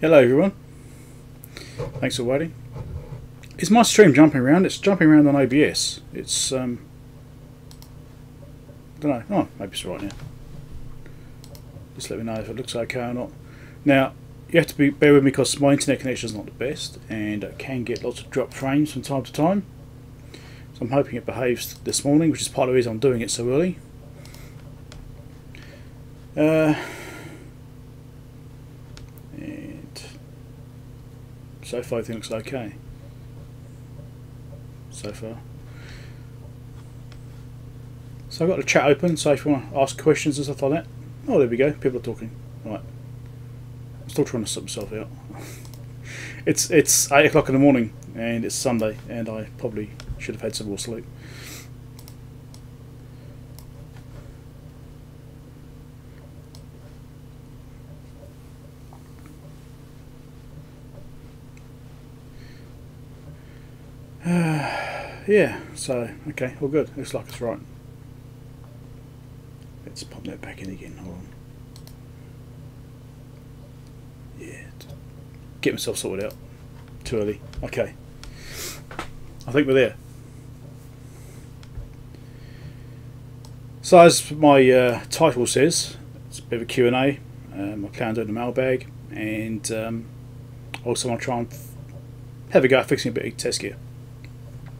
Hello everyone, thanks for waiting. Is my stream jumping around? It's jumping around on OBS. It's I don't know, oh maybe it's right now. Just let me know if it looks okay or not. Now you have to bear with me because my internet connection is not the best and it can get lots of drop frames from time to time. So I'm hoping it behaves this morning, which is part of the reason I'm doing it so early. And so far everything looks okay. So far. So I've got the chat open, so if you want to ask questions and stuff like that. Oh, there we go, people are talking. Right. I'm still trying to sort myself out. It's 8 o'clock in the morning and it's Sunday and I probably should have had some more sleep. Yeah, so okay, all good. Looks like it's right. Let's pop that back in again. Hold on. Yeah, get myself sorted out. Too early. Okay, I think we're there. So as my title says, it's a bit of a Q&A. I plan on doing the mailbag, and also I'll try and have a go at fixing a bit of test gear.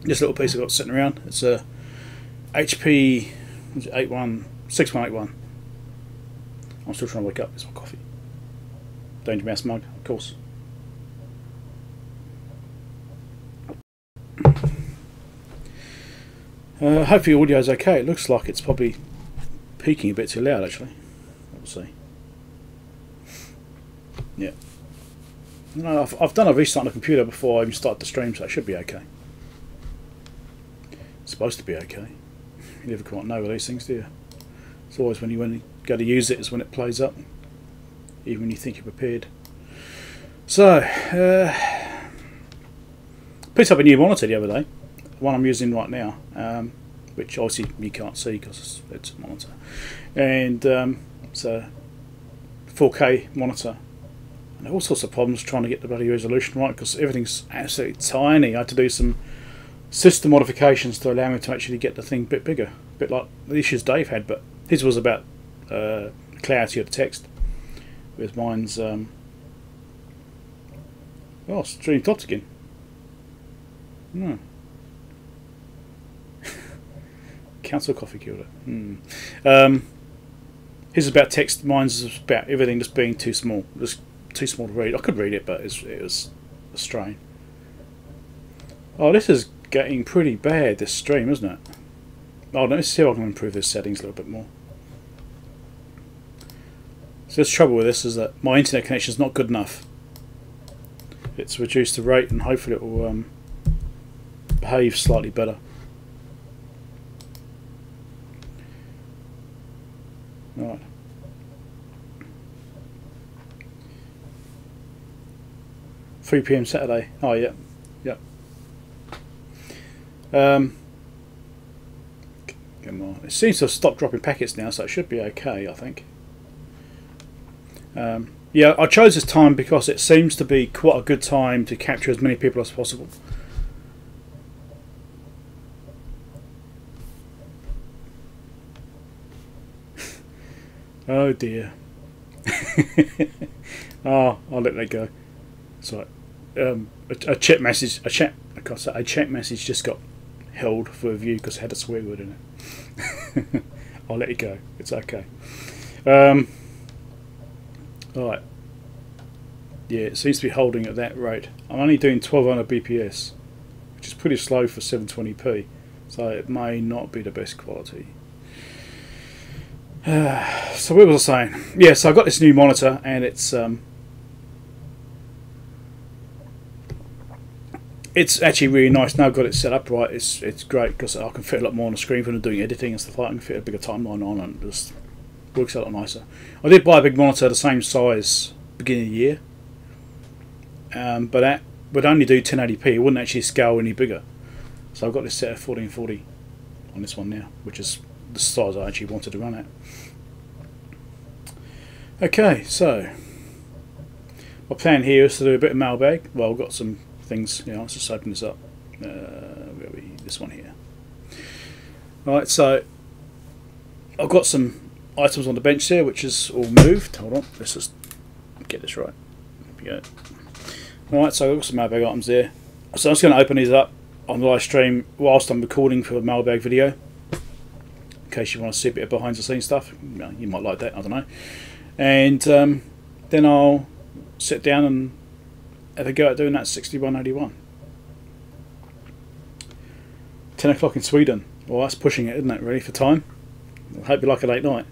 This little piece I've got sitting around, it's a HP6181. I'm still trying to wake up. It's my coffee. Danger Mouse mug, of course. Hopefully audio is okay. It looks like it's probably peaking a bit too loud actually. We'll see. Yeah. No, I've done a restart on the computer before I even started the stream, so it should be okay. It's supposed to be okay. You never quite know with these things, do you? It's always when you go to use it is when it plays up, even when you think you're prepared. So, picked up a new monitor the other day, the one I'm using right now, which obviously you can't see because it's a monitor, and it's a 4K monitor. And all sorts of problems trying to get the bloody resolution right because everything's absolutely tiny. I had to do some system modifications to allow me to actually get the thing a bit bigger, a bit like the issues Dave had, but his was about clarity of the text, whereas mine's oh, stream stopped again. No. Council coffee killed it. His is about text, mine's is about everything just being too small, just too small to read. I could read it, but it was a strain. Oh, this is getting pretty bad, this stream, isn't it? Oh, let's see if I can improve these settings a little bit more. So the trouble with this is that my internet connection is not good enough. It's reduced the rate and hopefully it will behave slightly better. Right. £3 PM Saturday. Oh yeah, yep. Come on. It seems to have stopped dropping packets now, so it should be okay, I think. Yeah, I chose this time because it seems to be quite a good time to capture as many people as possible. Oh dear. Oh, I'll let that go. So, a chat message just got held for a view because it had a swear word in it. I'll let it go. It's okay. Alright. Yeah, it seems to be holding at that rate. I'm only doing 1200 BPS, which is pretty slow for 720p, so it may not be the best quality. So what was I saying? Yeah, so I got this new monitor and it's actually really nice now. I've got it set up right. It's great because I can fit a lot more on the screen when I'm doing editing and stuff like that. I can fit a bigger timeline on and it just works a lot nicer. I did buy a big monitor the same size beginning of the year, but that would only do 1080p. It wouldn't actually scale any bigger. So I've got this set at 1440 on this one now, which is the size I actually wanted to run at. Okay, so my plan here is to do a bit of mailbag. Well, I've got some things, you know, let's just open this up. Where are we? This one here. Right, so I've got some items on the bench there, which is all moved. Hold on, let's just get this right. There we go. Right, so I've got some mailbag items there. So I'm just going to open these up on the live stream whilst I'm recording for a mailbag video. In case you want to see a bit of behind the scenes stuff, you might like that, I don't know. And then I'll sit down and have a go at doing that 6181. 10 o'clock in Sweden. Well, that's pushing it, isn't it, really, for time? I hope you like a late night.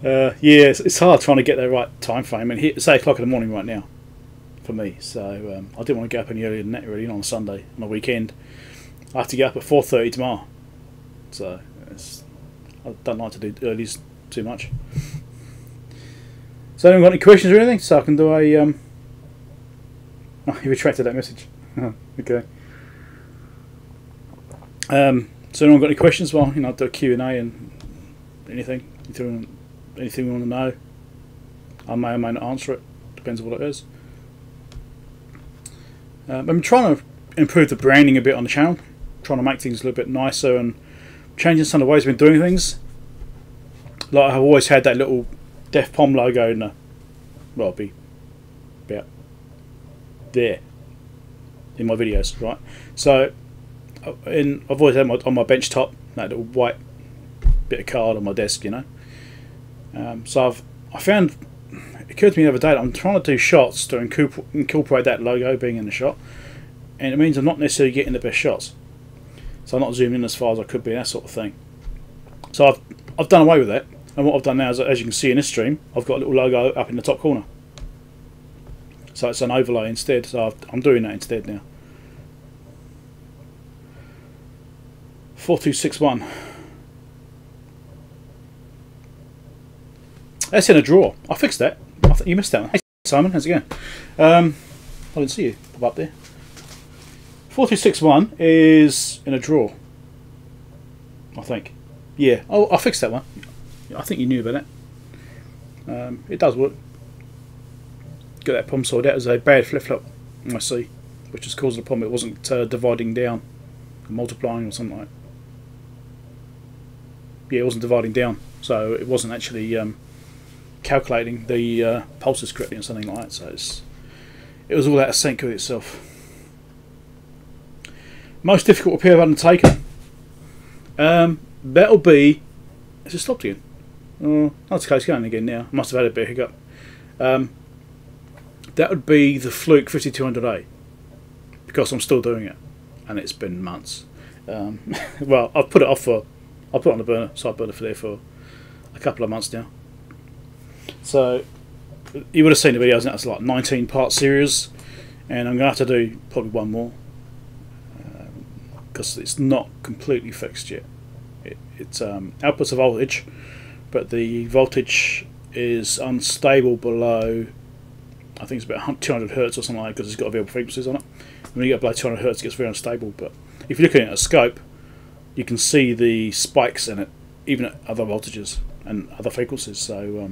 Yeah, it's hard trying to get the right time frame. I mean, it's 8 o'clock in the morning right now for me, so I didn't want to get up any earlier than that, really, on a Sunday, on a weekend. I have to get up at 4:30 tomorrow, so I don't like to do earlies too much. So, anyone got any questions or anything? So I can do a oh, you retracted that message. Okay. So anyone got any questions? Well, you know, I'll do a Q&A and anything you want to know. I may or may not answer it. Depends on what it is. I'm trying to improve the branding a bit on the channel. Trying to make things a little bit nicer and changing some of the ways we've been doing things. Like I've always had that little Defpom logo in the, well, it'll be about there in my videos, right? So I've always had on my bench top that little white bit of card on my desk, you know. So I found, it occurred to me the other day that I'm trying to do shots to incorporate that logo being in the shot, and it means I'm not necessarily getting the best shots. So I'm not zooming in as far as I could be, that sort of thing. So I've done away with that, and what I've done now is, as you can see in this stream, I've got a little logo up in the top corner. So it's an overlay instead. So I'm doing that instead now. 4261. That's in a drawer. I fixed that. I think you missed that one. Hey Simon, how's it going? I didn't see you pop up there. 4261 is in a drawer, I think. Yeah. Oh, I fixed that one. I think you knew about that. It does work. Get that problem sorted out as a bad flip-flop, I see, which is causing a problem. It wasn't dividing down, multiplying or something like that. Yeah, it wasn't dividing down, so it wasn't actually calculating the pulses correctly or something like that. So it was all out of sync with itself. Most difficult repair I've undertaken. That'll be. Has it stopped again? Oh, that's okay. It's going again now. Must have had a bit of hiccup. That would be the Fluke 5200A, because I'm still doing it, and it's been months. Well, I've put it off for. I put it on the burner, side burner for there for a couple of months now. So you would have seen the videos. That's like 19-part series, and I'm going to have to do probably one more because it's not completely fixed yet. It's outputs a voltage, but the voltage is unstable below. I think it's about 200 hertz or something like that, because it's got variable frequencies on it. When you get below 200 hertz, it gets very unstable. But if you're looking at a scope, you can see the spikes in it, even at other voltages and other frequencies. So,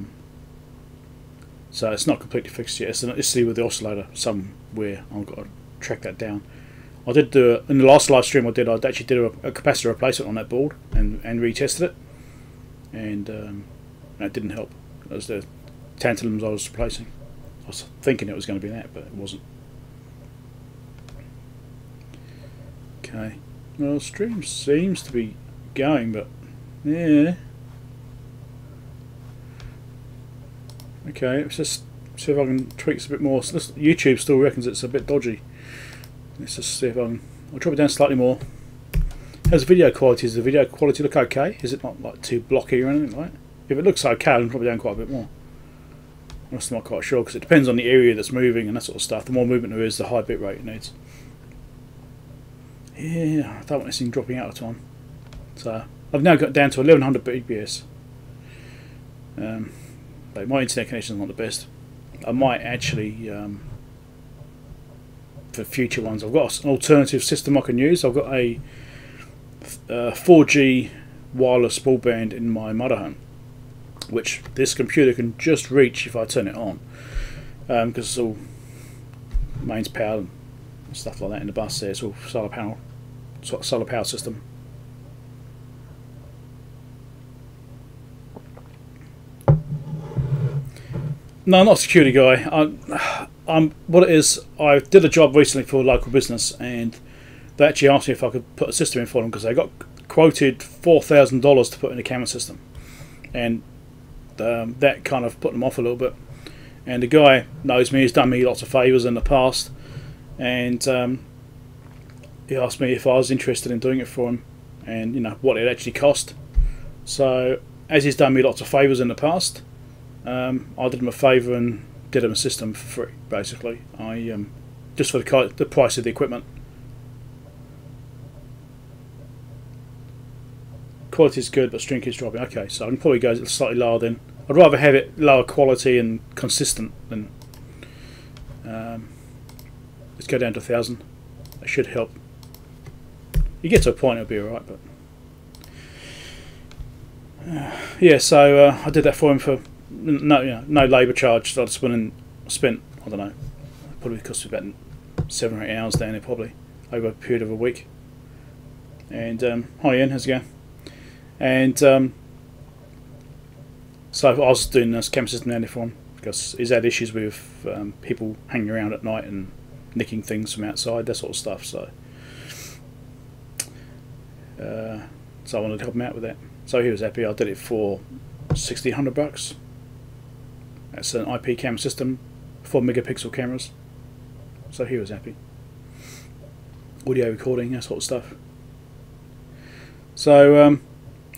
so it's not completely fixed yet. It's see with the oscillator somewhere. I've got to track that down. I did do in the last live stream. I actually did a capacitor replacement on that board and retested it, and that didn't help. It was the tantalums I was replacing. I was thinking it was going to be that, but it wasn't. Okay. Well, stream seems to be going, but yeah. Okay, let's just see if I can tweak this a bit more. So YouTube still reckons it's a bit dodgy. Let's just see if I can. I'll drop it down slightly more. How's the video quality? Does the video quality look okay? Is it not like too blocky or anything like that? If it looks okay, I can drop it down quite a bit more. I'm just not quite sure, because it depends on the area that's moving and that sort of stuff. The more movement there is, the higher bit rate it needs. Yeah, I don't want this thing dropping out of time. So I've now got down to 1100 bps. But my internet connection is not the best. I might actually, for future ones, I've got an alternative system I can use. I've got a 4G wireless broadband in my motorhome, which this computer can just reach if I turn it on. because it's all mains powered and stuff like that in the bus there. It's all solar panel, solar power system. No, I'm not a security guy. I'm what it is. I did a job recently for a local business, and they actually asked me if I could put a system in for them because they got quoted $4,000 to put in a camera system, and that kind of put them off a little bit. And the guy knows me; he's done me lots of favours in the past, and he asked me if I was interested in doing it for him, and you know what it actually cost. So, as he's done me lots of favours in the past, I did him a favour and did him a system for free. Basically, I just for the price of the equipment. Quality is good, but strength is dropping. Okay, so I can probably go slightly lower then. I'd rather have it lower quality and consistent than let's go down to 1,000. That should help. You get to a point, it'll be alright, but yeah. So I did that for him for no labour charge. So I just went and spent, I don't know, probably cost me about 7 or 8 hours down there, probably over a period of a week. And hi Ian, how's it going? And so I was doing this camera system down there for him because he's had issues with people hanging around at night and nicking things from outside, that sort of stuff. So I wanted to help him out with that. So he was happy. I did it for $1,600. That's an IP camera system, 4 megapixel cameras. So he was happy. Audio recording, that sort of stuff. So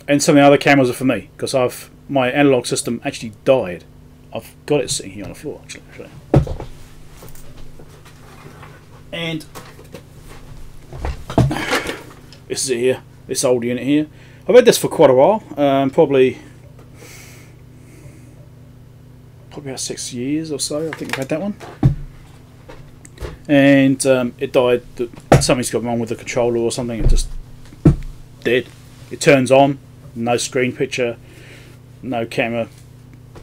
and some of the other cameras are for me because my analog system actually died. I've got it sitting here on the floor actually. And this is it here, this old unit here. I've had this for quite a while, probably about 6 years or so. I think I've had that one. And it died. Something's got wrong with the controller or something. It just dead. It turns on, no screen picture, no camera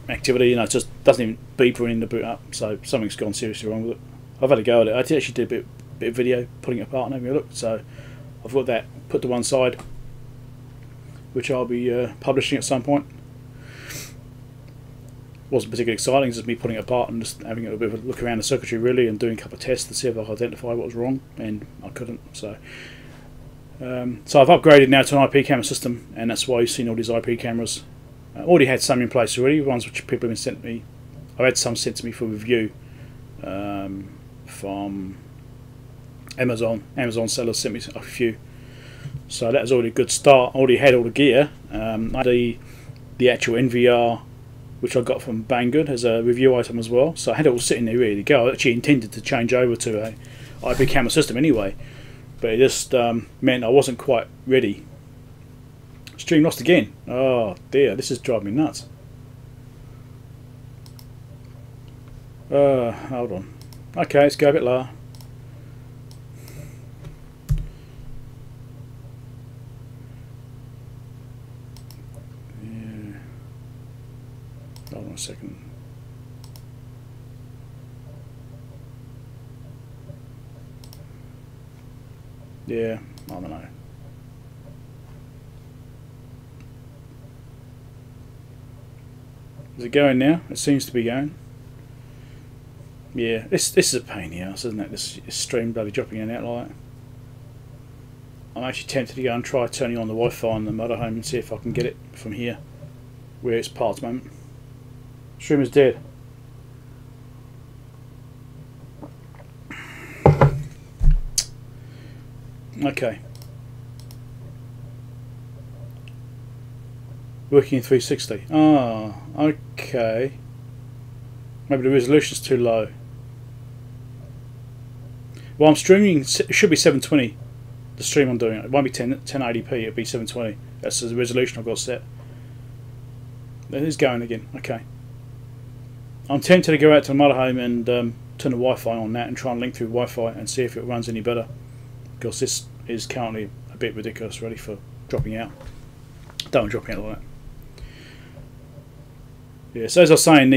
activity. You know, it just doesn't even beep or anything to boot up. So something's gone seriously wrong with it. I've had a go at it. I actually did a bit of video putting it apart and having a look. So I've got that put to one side, which I'll be publishing at some point. Wasn't particularly exciting, just me putting it apart and just having a bit of a look around the circuitry really and doing a couple of tests to see if I could identify what was wrong, and I couldn't. So I've upgraded now to an IP camera system, and that's why you've seen all these IP cameras. I already had some in place already, ones which people have been sent me. I've had some sent to me for review from Amazon. Amazon sellers sent me a few. So that was already a good start. I already had all the gear. The actual NVR, which I got from Banggood as a review item as well. So I had it all sitting there ready to go. I actually intended to change over to a IP camera system anyway, but it just meant I wasn't quite ready. Stream lost again. Oh dear, this is driving me nuts. Hold on. Okay, let's go a bit lower. Yeah. Hold on a second. Yeah, I don't know. Is it going now? It seems to be going. Yeah, this is a pain in the ass, isn't it? This stream bloody dropping in and out like that. I'm actually tempted to go and try turning on the Wi-Fi on the motorhome and see if I can get it from here, where it's parked at the moment. Stream is dead. Okay. Working in 360. Ah, okay. Maybe the resolution's too low. Well, I'm streaming. It should be 720. The stream I'm doing. It won't be 1080p. It'll be 720. That's the resolution I've got set. It is going again. Okay. I'm tempted to go out to the motorhome and turn the Wi-Fi on that and try and link through Wi-Fi and see if it runs any better. Because this is currently a bit ridiculous, ready for dropping out. Don't want to drop out like that. Yeah. So as I was saying,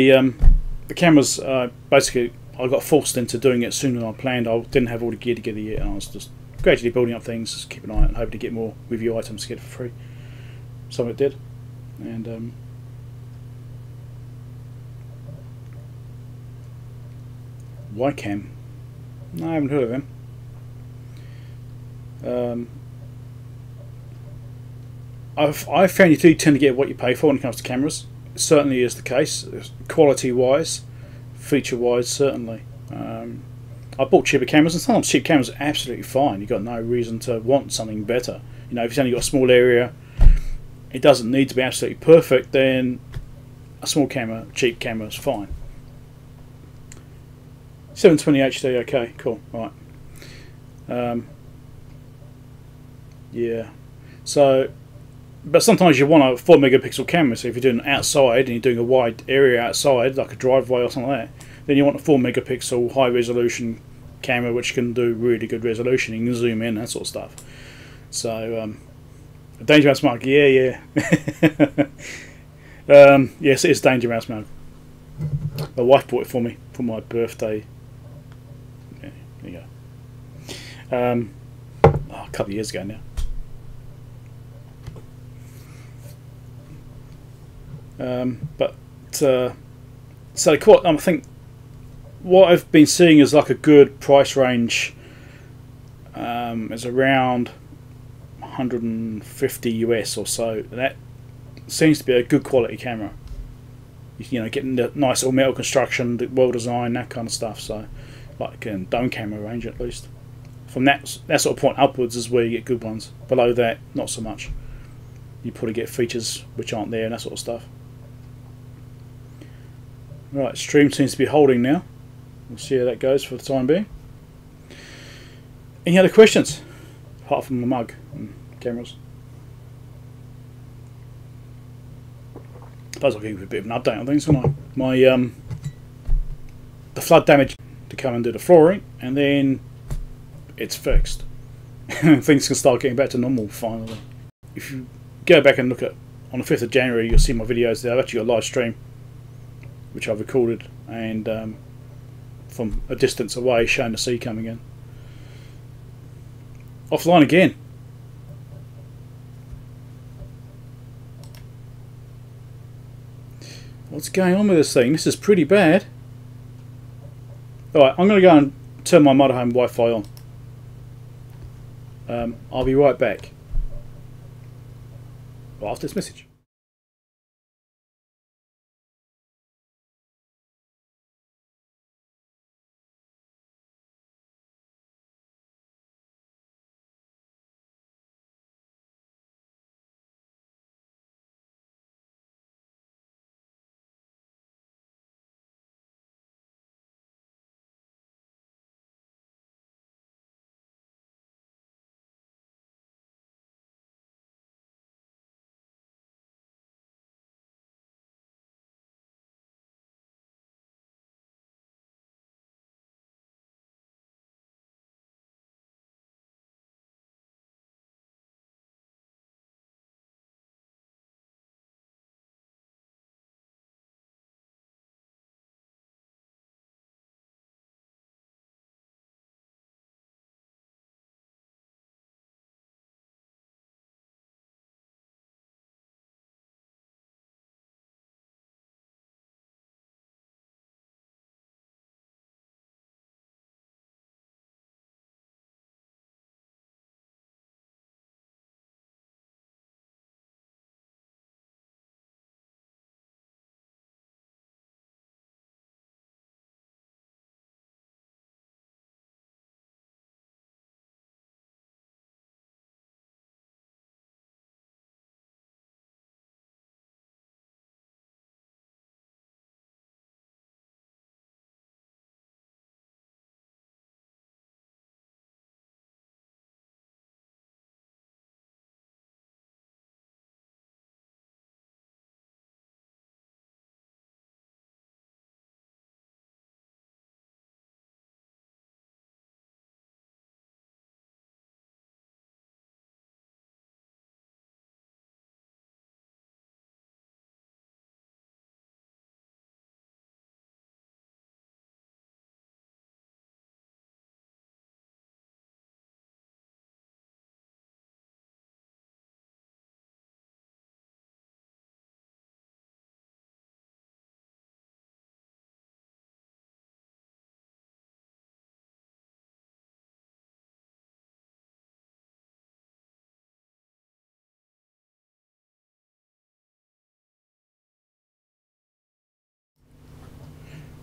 the cameras, basically, I got forced into doing it sooner than I planned. I didn't have all the gear together yet, and I was just gradually building up things, just keep an eye on it, and hoping to get more review items to get it for free. Some of it did, and Ycam. No, I haven't heard of him. I found you do tend to get what you pay for when it comes to cameras. It certainly is the case, quality wise, feature wise, certainly. I bought cheaper cameras, and sometimes cheap cameras are absolutely fine. You've got no reason to want something better. You know, if you've only got a small area, it doesn't need to be absolutely perfect, then a small camera, cheap camera is fine. 720 HD, okay, cool, right. Yeah, so, but sometimes you want a 4 megapixel camera, so if you're doing outside and you're doing a wide area outside, like a driveway or something like that, then you want a 4 megapixel high resolution camera which can do really good resolution. You can zoom in, that sort of stuff. So, Danger Mouse mug, yeah. Yes, it is Danger Mouse mug. My wife bought it for me for my birthday. Yeah, there you go. A couple of years ago now. So I think what I've been seeing is like a good price range is around 150 US or so. That seems to be a good quality camera. You know, getting the nice all metal construction, the well designed, that kind of stuff. So, like in dome camera range at least. From that sort of point upwards is where you get good ones. Below that, not so much. You probably get features which aren't there and that sort of stuff. Right, stream seems to be holding now. We'll see how that goes for the time being. Any other questions? Apart from the mug and cameras. I suppose I'll give you a bit of an update on things, won't I? My the flood damage to come and do the flooring, and then it's fixed. Things can start getting back to normal finally. If you go back and look at on the 5th of January, you'll see my videos there. I've actually got a live stream which I've recorded, and from a distance away showing the sea coming in. Offline again. What's going on with this thing? This is pretty bad. Alright, I'm going to go and turn my motorhome Wi-Fi on. I'll be right back. After this message.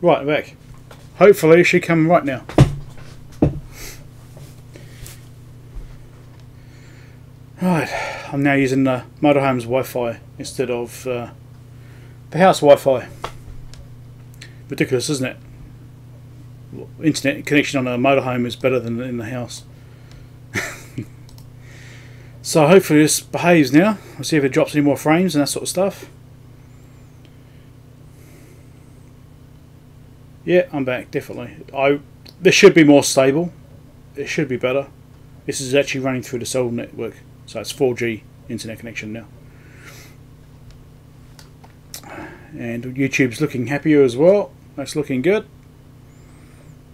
Right, I'm back. Hopefully it should come right now. Right, I'm now using the motorhome's Wi-Fi instead of the house Wi-Fi. Ridiculous, isn't it? Internet connection on a motorhome is better than in the house. So hopefully this behaves now. I'll see if it drops any more frames and that sort of stuff. Yeah, I'm back, definitely. This should be more stable. It should be better. This is actually running through the cell network, so it's 4G internet connection now. And YouTube's looking happier as well. That's looking good.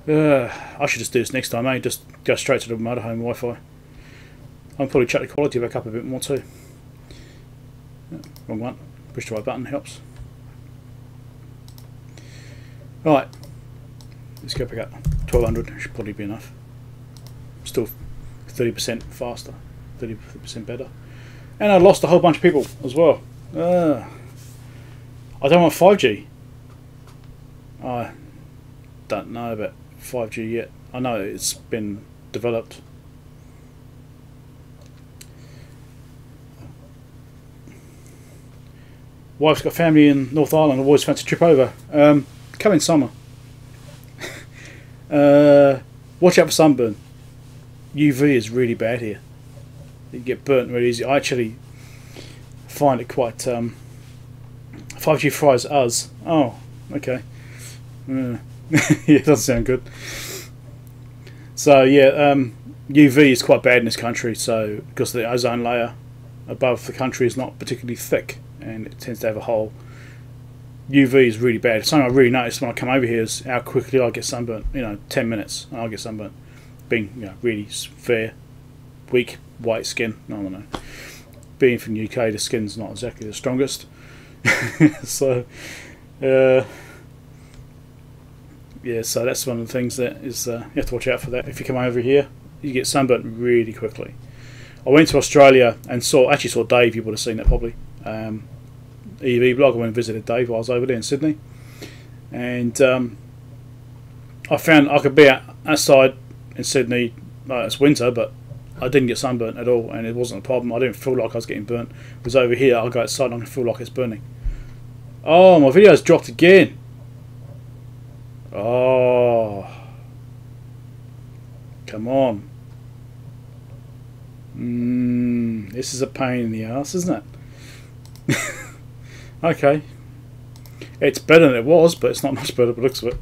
I should just do this next time, eh? Just go straight to the motorhome Wi-Fi. I'll probably check the quality back up a bit more too. Wrong one. Push the right button helps. Right, let's go back up. 1200 should probably be enough. Still 30% faster, 30% better. And I lost a whole bunch of people as well. I don't want 5G. I don't know about 5G yet. I know it's been developed. Wife's got family in North Island. I've always fancied a trip over. Come in summer. Watch out for sunburn. UV is really bad here. You get burnt really easy. I actually find it quite 5G fries us. Oh, okay. Yeah, it doesn't sound good. So yeah, UV is quite bad in this country. So because the ozone layer above the country is not particularly thick, and it tends to have a hole. UV is really bad. Something I really noticed when I come over here is how quickly I get sunburnt. 10 minutes and I'll get sunburnt. Being really fair, weak, white skin. I don't know. Being from the UK, the skin's not exactly the strongest. So, yeah. So that's one of the things that is you have to watch out for that. If you come over here, you get sunburnt really quickly. I went to Australia and actually saw Dave. You would have seen that probably. EV blog. I went and visited Dave while I was over there in Sydney, and I found I could be outside in Sydney. It's winter, but I didn't get sunburnt at all, and it wasn't a problem. I didn't feel like I was getting burnt. Because over here, I'll go outside and I feel like it's burning. Oh, my video's dropped again. Oh, come on. This is a pain in the ass, isn't it? Okay, it's better than it was, but it's not much better by the looks of it.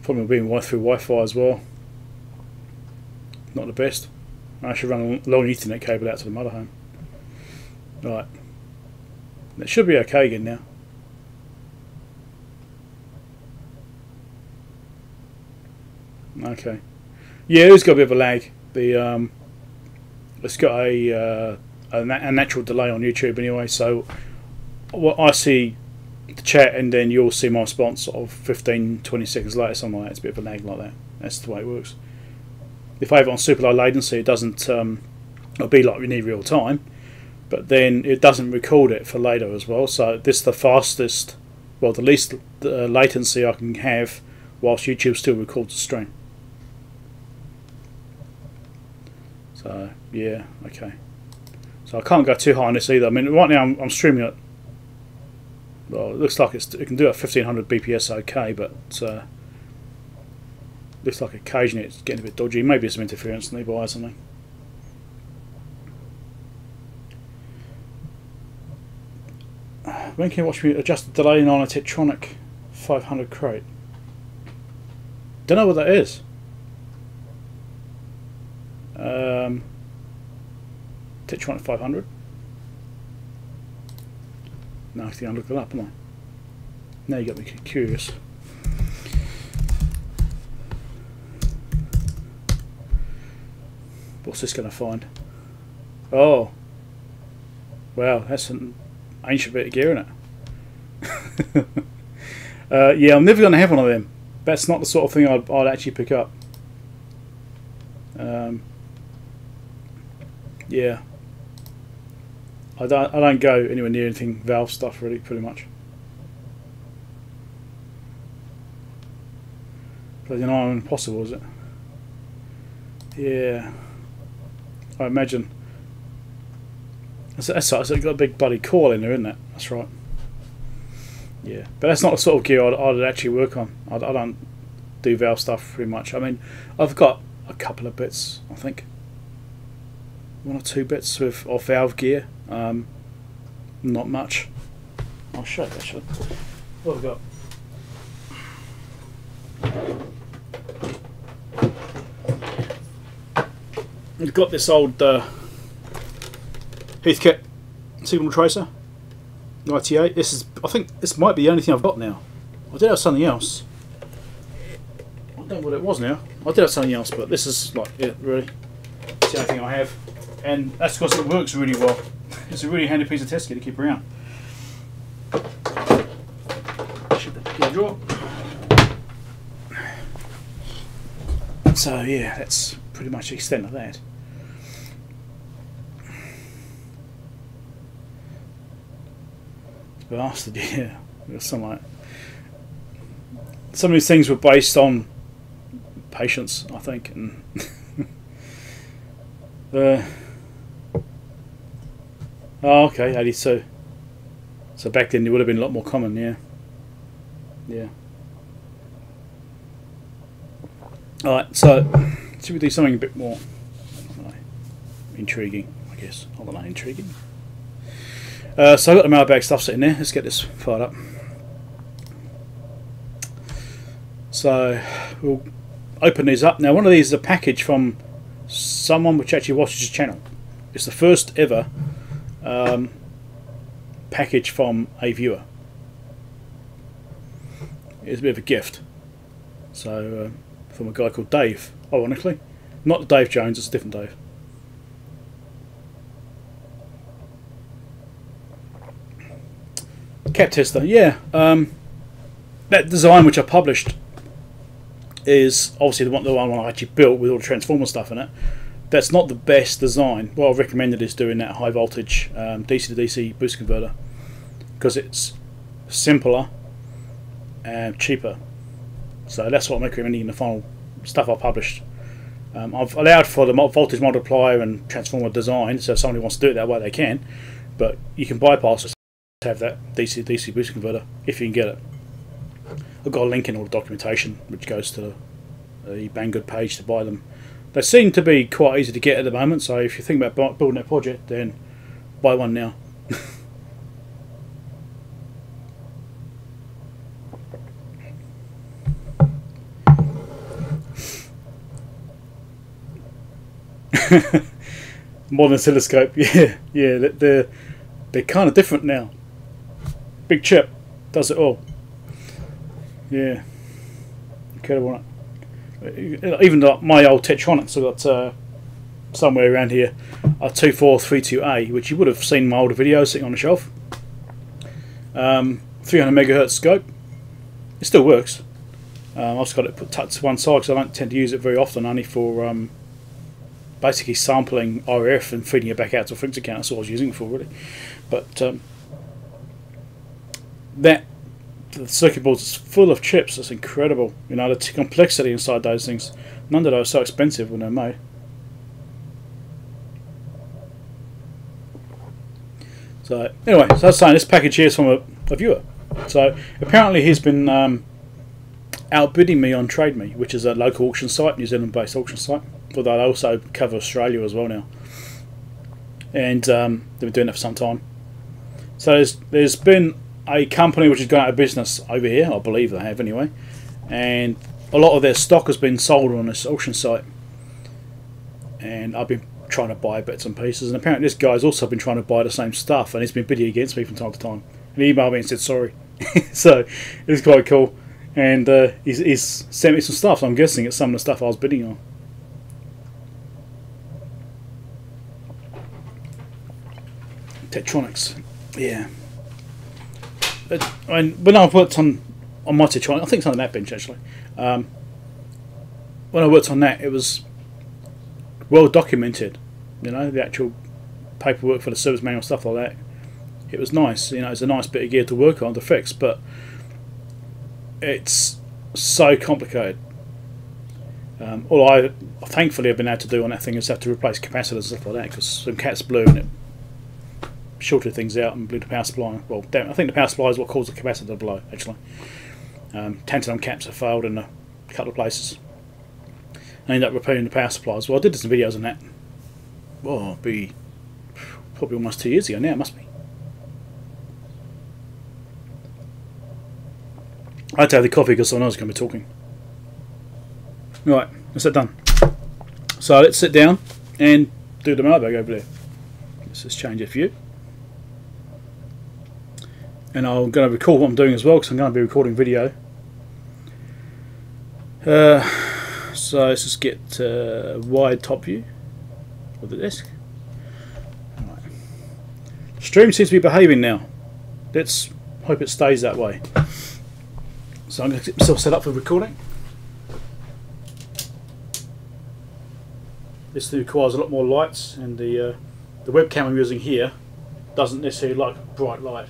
Probably being through Wi-Fi as well. Not the best. I should run a long Ethernet cable out to the motorhome. Right, it should be okay again now. Okay, yeah, it's got a bit of a lag. It's got a natural delay on YouTube anyway, so what I see the chat and then you'll see my response sort of 15-20 seconds later, something like that. It's a bit of a lag like that. That's the way it works. If I have it on super low latency, it doesn't it'll be like we need real time, but then it doesn't record it for later as well. So this is the fastest, well, the least latency I can have whilst YouTube still records the stream. So yeah, okay. So I can't go too high on this either. I mean, right now I'm streaming it. Well, it looks like it can do it at 1500 BPS, okay, but looks like occasionally it's getting a bit dodgy. Maybe some interference nearby or something. When can you watch me adjust the delay on a Tetronic 500 crate? Don't know what that is. Tetronic 500. Now I think I'll look it up, haven't I? Now you got me curious. What's this going to find? Oh, wow, that's an ancient bit of gear in it. Yeah, I'm never going to have one of them. That's not the sort of thing I'd actually pick up. Yeah, I don't go anywhere near anything valve stuff really, pretty much. Bloody nigh impossible, is it? Yeah. I imagine. That's right, so it's got a big bloody coil in there, isn't it? That's right. Yeah, but that's not the sort of gear I'd actually work on. I don't do valve stuff pretty much. I mean, I've got a couple of bits, I think. 1 or 2 bits of valve gear. Not much. I'll show you actually. What have I got? We've got this old Heathkit signal tracer, 98. This is, I think, this might be the only thing I've got now. I did have something else. I don't know what it was now. I did have something else, but this is like it. Really, it's the only thing I have, and that's because it works really well. It's a really handy piece of test kit to keep around. Drawer. So yeah, that's pretty much the extent of that. Bastard, yeah. Some of these things were based on patience, I think, and oh, okay, 82. So back then it would have been a lot more common, yeah. Yeah. Alright, so should we do something a bit more, I don't know, intriguing, I guess. I don't know, intriguing. So I've got the mailbag stuff sitting there. Let's get this fired up. So we'll open these up. Now one of these is a package from someone which actually watches the channel. It's the first ever package from a viewer. It's a bit of a gift. So from a guy called Dave, ironically. Not Dave Jones, it's a different Dave. Cap tester, yeah. That design which I published is obviously the one I actually built with all the transformer stuff in it. That's not the best design. What I've recommended is doing that high voltage DC to DC boost converter, because it's simpler and cheaper. So that's what I'm recommending in the final stuff I published. I've allowed for the voltage multiplier and transformer design, so if somebody wants to do it that way they can, but you can bypass it to have that DC to DC boost converter if you can get it. I've got a link in all the documentation which goes to the Banggood page to buy them. They seem to be quite easy to get at the moment, so if you think about building that project, then buy one now. Modern oscilloscope, yeah, they're kind of different now. Big chip does it all. Yeah, incredible. Even my old Tetronics, I've got somewhere around here a 2432A, which you would have seen in my older videos sitting on the shelf. 300 megahertz scope. It still works. I've just got it put to one side because I don't tend to use it very often, only for basically sampling RF and feeding it back out to a frequency counter. That's all I was using it for, really. But the circuit board is full of chips. It's incredible. You know, the complexity inside those things. None of those are so expensive when they're made. So anyway, so I was saying this package here is from a viewer. So apparently he's been outbidding me on Trade Me, which is a local auction site, New Zealand based auction site, although they also cover Australia as well now, and they've been doing that for some time. So there's been a company which has gone out of business over here, I believe they have anyway, and a lot of their stock has been sold on this auction site, and I've been trying to buy bits and pieces, and apparently this guy's also been trying to buy the same stuff, and he's been bidding against me from time to time, and he emailed me and said sorry. So it was quite cool, and he's sent me some stuff, so I'm guessing it's some of the stuff I was bidding on. Tetronics, yeah. I mean, when I worked on my Tetronic, I think it's on that bench actually. When I worked on that, it was well documented. You know, the actual paperwork for the service manual, stuff like that. It was nice. You know, it's a nice bit of gear to work on to fix, but it's so complicated. All I thankfully have been able to do on that thing is have to replace capacitors and stuff like that, because some cats blew and it shorted things out and blew the power supply. Well, I think the power supply is what caused the capacitor to blow, actually. Tantalum caps have failed in a couple of places. I ended up repairing the power supplies. Well, I did some videos on that. Well, it'll be probably almost 2 years ago now, it must be. I had to have the coffee because someone else is going to be talking. Right, that's that done. So let's sit down and do the mailbag over there. Let's just change it for you. And I'm going to record what I'm doing as well, because I'm going to be recording video. So let's just get wide top view of the desk. Right. Stream seems to be behaving now. Let's hope it stays that way. So I'm going to get myself set up for recording. This requires a lot more lights, and the webcam I'm using here doesn't necessarily like bright light.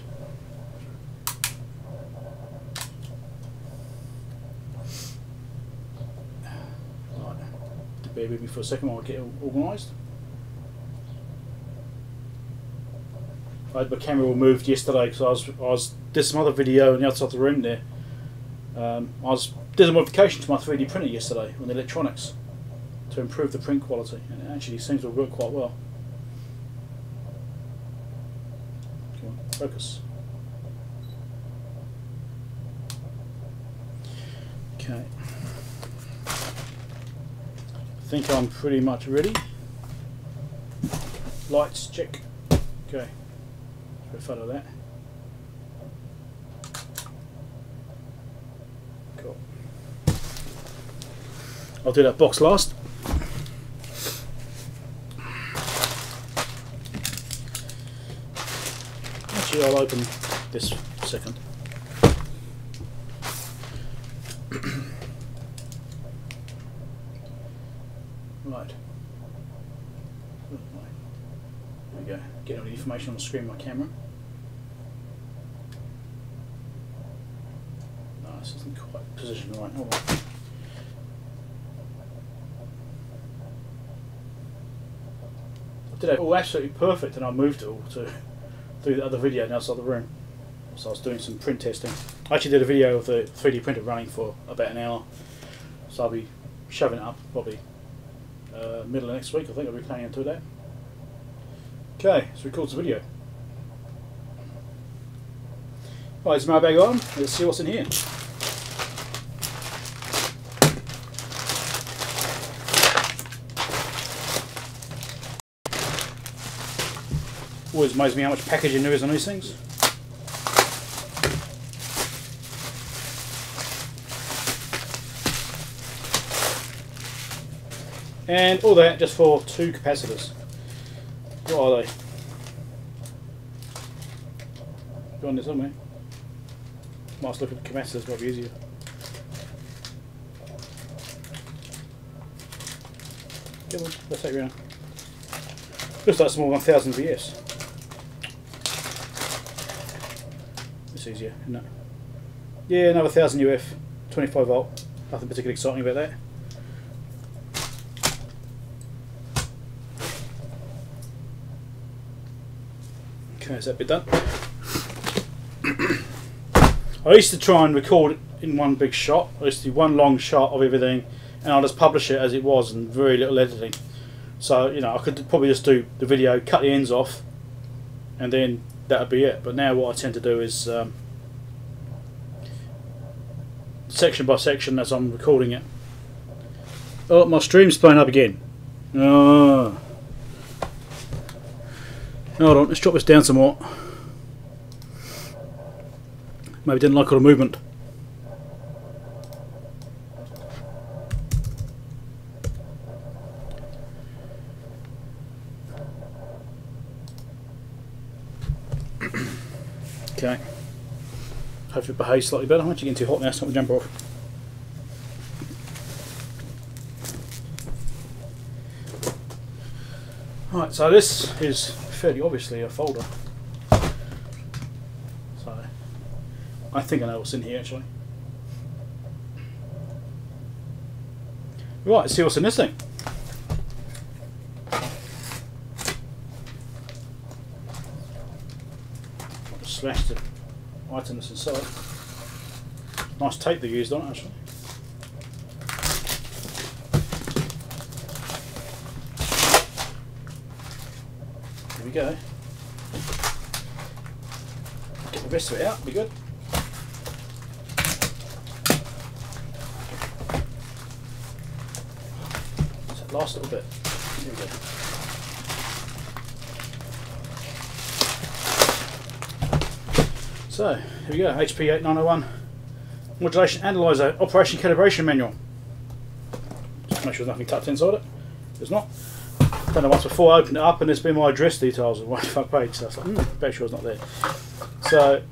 Right, bear with me for a second while I get organised. I had my camera all moved yesterday because I was did some other video on the outside of the room there. Did a modification to my 3D printer yesterday on the electronics to improve the print quality, and it actually seems to work quite well. Come on, focus. Okay. I think I'm pretty much ready. Lights, check. Okay. Let's put a photo of that. Cool. I'll do that box last. Actually, I'll open this second. Right. There we go. Get all the information on the screen of my camera. No, this isn't quite positioned right. Oh, well. I did it all absolutely perfect, and I moved it all to do the other video outside the room. So I was doing some print testing. I actually did a video of the 3D printer running for about an hour. So I'll be shoving it up probably middle of next week. I think I'll be planning to do that. Okay, let's record the video. Right, it's Mailbag on. Let's see what's in here. Always amazes me how much packaging there is on these things. And all that just for 2 capacitors. What are they? Go on there somewhere. Might look at the capacitors, might be easier. Come on, let's take it around. Looks like it's more than 1000 VS. It's easier, isn't it? Yeah, another 1000 UF, 25 volt. Nothing particularly exciting about that. Okay, is that bit done? I used to try and record it in one big shot. I used to do one long shot of everything, and I'll just publish it as it was and very little editing. So, you know, I could probably just do the video, cut the ends off, and then that would be it. But now what I tend to do is section by section as I'm recording it. Oh, my stream's playing up again. Oh. Hold on, let's drop this down some more. Maybe didn't like all the movement. Okay. Hopefully it behaves slightly better. I'm actually getting too hot now, so I'm going to jump off. Right, so this is fairly obviously a folder. So I think I know what's in here actually. Right, let's see what's in this thing. Smash the items inside. Nice tape they used on it actually. There we go. Get the rest of it out, be good. Just that last little bit. There we go. So, here we go, HP6181 Modulation Analyzer Operation Calibration Manual. Just make sure there's nothing tucked inside it. There's not. Done it once before, I opened it up and there's been my address details on one fuck page, so I was like, bet sure it's not there. So,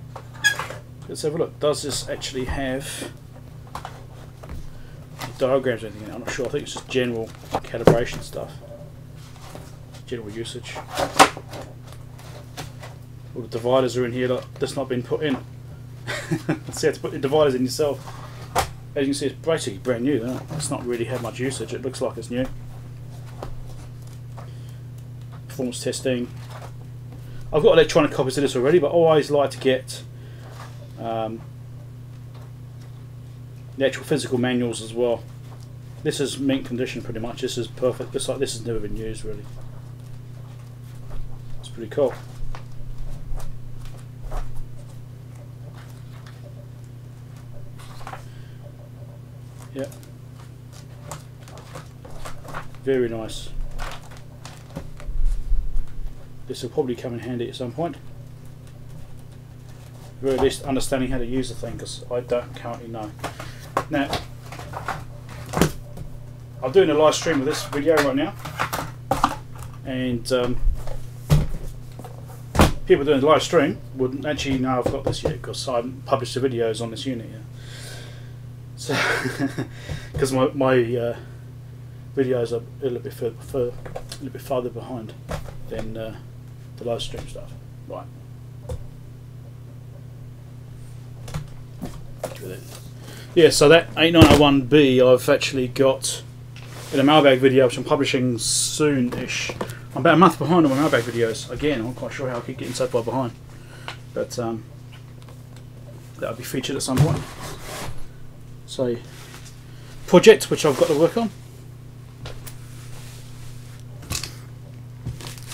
let's have a look. Does this actually have diagrams or anything in it? I'm not sure, I think it's just general calibration stuff. General usage. All the dividers are in here that's not been put in. So you have to put the dividers in yourself. As you can see, it's basically brand new. It's not really had much usage. It looks like it's new. Performance testing. I've got electronic copies of this already, but I always like to get the actual physical manuals as well. This is mint condition pretty much. This is perfect. Looks like this has never been used really. It's pretty cool. Yeah, very nice. This will probably come in handy at some point. At the very least, understanding how to use the thing, because I don't currently know. Now, I'm doing a live stream of this video right now, and people doing the live stream wouldn't actually know I've got this yet, because I haven't published the videos on this unit yet. So, because my videos are a little bit farther behind than the live stream stuff. Right. Yeah, so that 8901B I've actually got in a Mailbag video which I'm publishing soon-ish. I'm about a month behind on my Mailbag videos. Again, I'm not quite sure how I keep getting so far behind. But that'll be featured at some point. So, project which I've got to work on.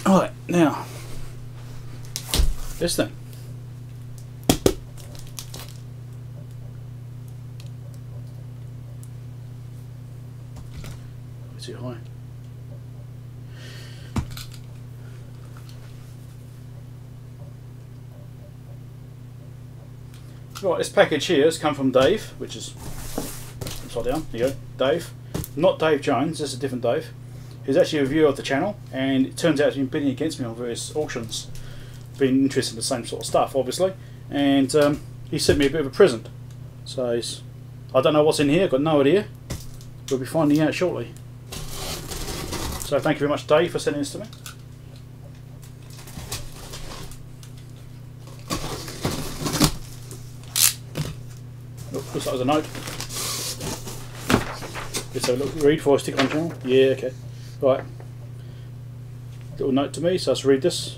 Alright, now, this thing. Too high. Right, this package here has come from Dave, which is upside down. There you go, Dave. Not Dave Jones, this is a different Dave. He's actually a viewer of the channel, and it turns out he's been bidding against me on various auctions. Been interested in the same sort of stuff, obviously. And he sent me a bit of a present. So I don't know what's in here, got no idea. We'll be finding out shortly. So thank you very much, Dave, for sending this to me. Oh, looks like there's a note. Let's have a look. Read before I stick on the channel. Yeah, okay. Right. Little note to me, so let's read this.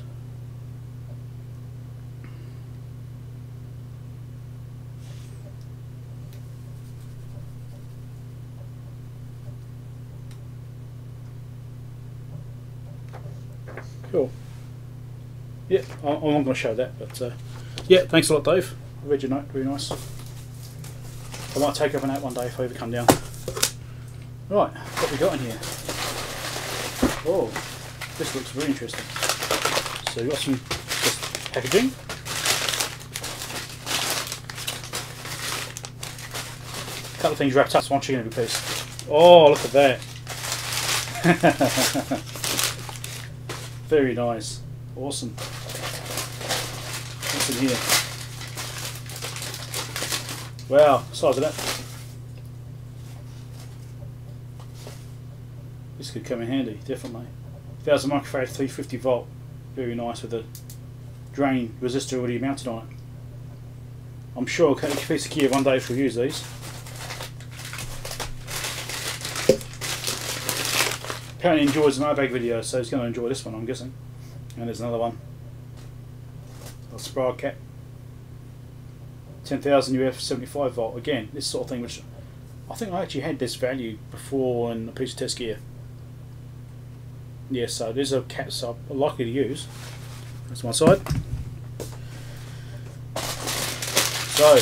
Cool. Yeah, I'm not going to show that, but yeah, thanks a lot, Dave. I read your note, very nice. I might take up an out one day if I ever come down. Right, what we got in here? Oh, this looks very interesting. So we've got some just packaging. A couple of things wrapped up, so one chicken every piece. Oh, look at that. Very nice. Awesome. What's in here? Wow, size of that. This could come in handy, definitely. 1000 microfarad 350 volt. Very nice with a drain resistor already mounted on it. I'm sure a piece of gear one day if we use these. apparently enjoys the Mailbag video, so he's going to enjoy this one, I'm guessing. And there's another one. A Sprague cap. 10,000 UF 75 volt. Again, this sort of thing, which I think I actually had this value before in a piece of test gear. Yeah, so these are caps I'm likely to use. That's my side. So,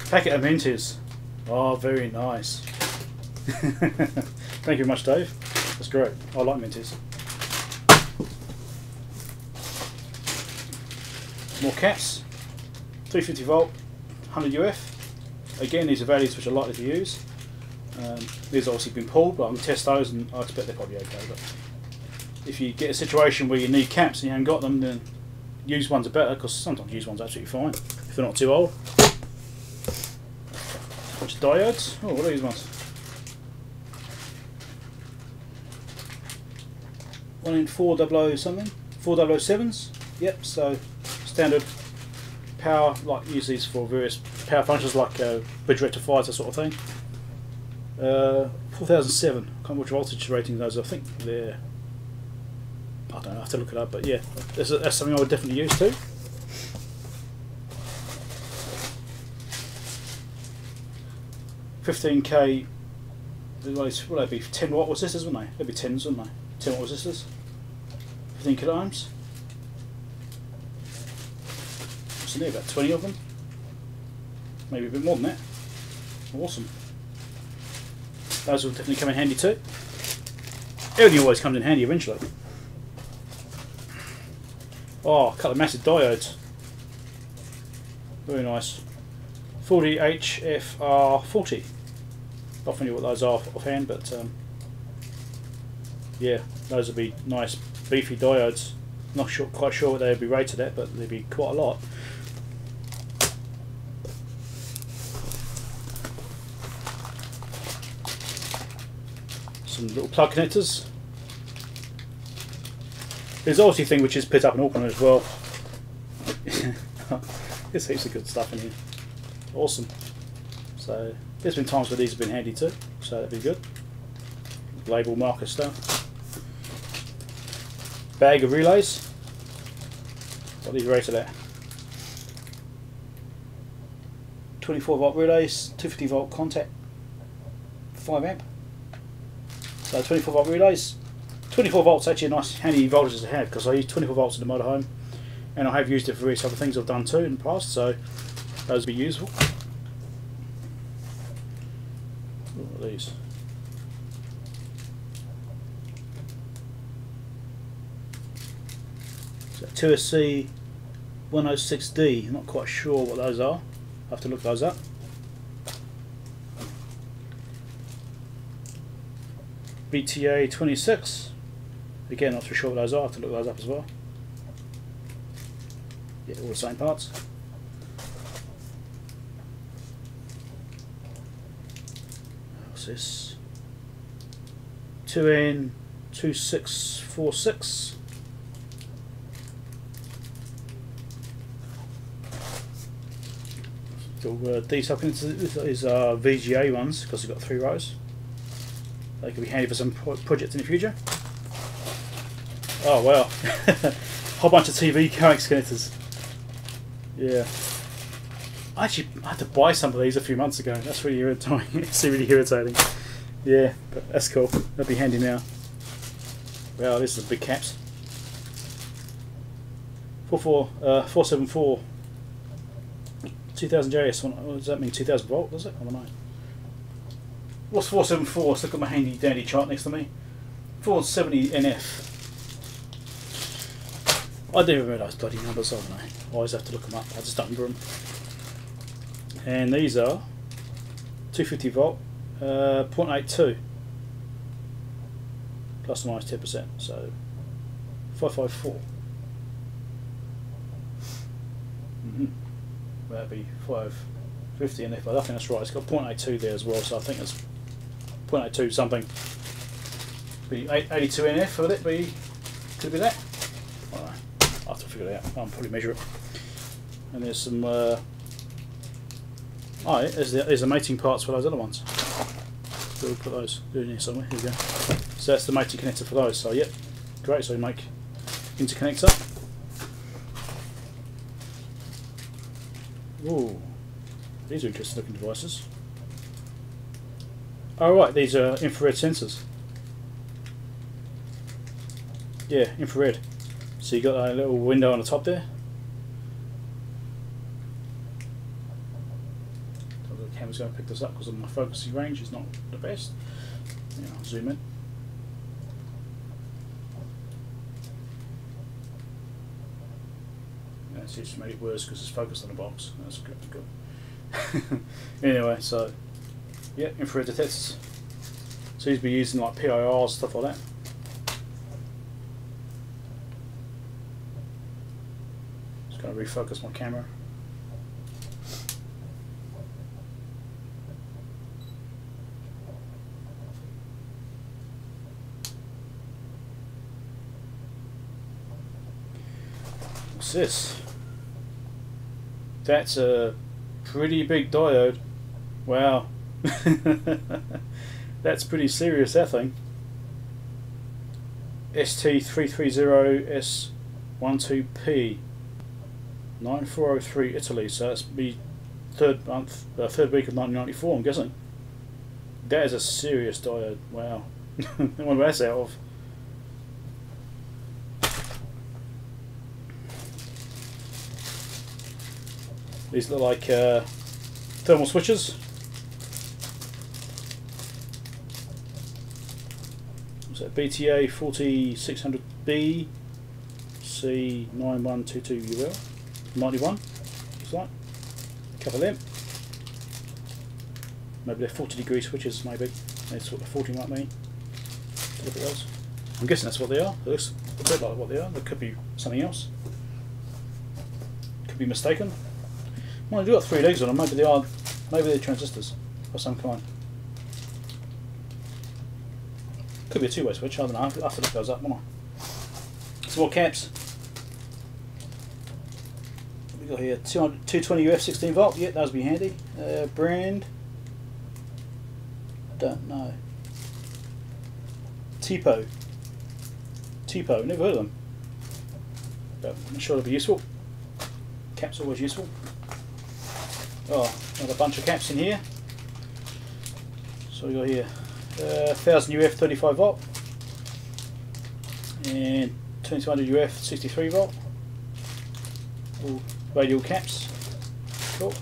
packet of Mentis. Oh, very nice. Thank you very much, Dave. That's great. I like Mentis. More caps. 350 volt, 100 UF. Again, these are values which are likely to use. These have obviously been pulled, but I'm going to test those and I expect they're probably okay. But if you get a situation where you need caps and you haven't got them, then used ones are better, because sometimes used ones are absolutely fine if they're not too old. A bunch of diodes. Oh, what are these ones? 1 in 400 something? 4007s? Yep, so standard power, like use these for various power functions like bridge rectifiers, that sort of thing. 4007, can't remember which voltage rating those are. I think they're, I don't know, I have to look it up, but yeah, that's something I would definitely use too. $15K, will they be 10 watt resistors, wouldn't they? They'd be 10s, wouldn't they? 10 watt resistors, 15 kilo ohms. What's in there, about 20 of them? Maybe a bit more than that. Awesome. Those will definitely come in handy too. Everything always comes in handy eventually. Oh, a couple of massive diodes. Very nice. 40HFR40. Not familiar what those are offhand, but yeah, those would be nice beefy diodes. Not quite sure what they would be rated at, but they'd be quite a lot. Some little plug connectors. There's obviously a thing which is put up in Auckland as well. There's heaps of good stuff in here. Awesome. So there's been times where these have been handy too, so that'd be good. Label marker stuff. Bag of relays. What are these rated at? 24 volt relays, 250 volt contact, 5 amp. So 24 volt relays. 24 volts actually a nice handy voltage to have, because I use 24 volts in the motorhome, and I have used it for various other things I've done too in the past, so those will be useful. What are these? So 2SC 106D, not quite sure what those are. I have to look those up. BTA 26. Again, not too sure what those are. I have to look those up as well. Yeah, all the same parts. What's this? 2N2646. These are VGA ones because they've got 3 rows. They could be handy for some projects in the future. Oh wow, whole bunch of TV coax connectors. Yeah, I had to buy some of these a few months ago. That's really irritating. It's really irritating. Yeah, but that's cool. That'll be handy now. Wow, this is big caps. 474 2000 JS. What does that mean? 2000 volt? Does it? I don't know. What's 474? Let's look at my handy dandy chart next to me. 470 NF. I do remember those bloody numbers, don't I? I always have to look them up. I just don't remember them. And these are 250 volt, 0.82 plus or minus 10%, so 554. That'd be 550 NF, but I think that's right. It's got 0.82 there as well, so I think it's 0.82 something. Be 82 NF, would it be? Could it be that? I don't know. I'll have to figure it out. I'll probably measure it. And there's some. Oh, yeah, there's the mating parts for those other ones. So we'll put those in here somewhere. Here we go. So that's the mating connector for those. So yep, great. So we make interconnector. Ooh, these are interesting looking devices. Oh right, these are infrared sensors. Yeah, infrared. So you got a little window on the top there. The camera's going to pick this up because of my focusing range is not the best. Yeah, I'll zoom in. Yeah, see, it's made it worse because it's focused on the box. That's good. Anyway, so yeah, infrared detectors. So these be using like PIRs, stuff like that. Just going to refocus my camera. What's this? That's a pretty big diode. Wow. That's pretty serious, that thing. ST330S12P 9403 Italy, so that's the third week of 1994, I'm guessing. That is a serious diode. Wow. I wonder what that's out of. These look like thermal switches. What's that? BTA 4600B C9122UL 91. Looks like. A couple of them. Maybe they're 40-degree switches. Maybe that's what the 40 might mean. Look at those. I'm guessing that's what they are. It looks a bit like what they are. There could be something else. Could be mistaken. Well, they've got 3 legs on them. Maybe they are. Maybe they're transistors of some kind. Could be a two-way switch. I don't know. I'll have to look those up, won't I? Some more caps. What we got here? 220 UF 16 volt. Yeah, those would be handy. Brand. Don't know. TPO. TPO. Never heard of them. But I'm sure it'll be useful. Caps always useful. Oh, another bunch of caps in here. So we got here 1000 UF 35 volt and 2200 UF 63 volt. All radial caps. Cool.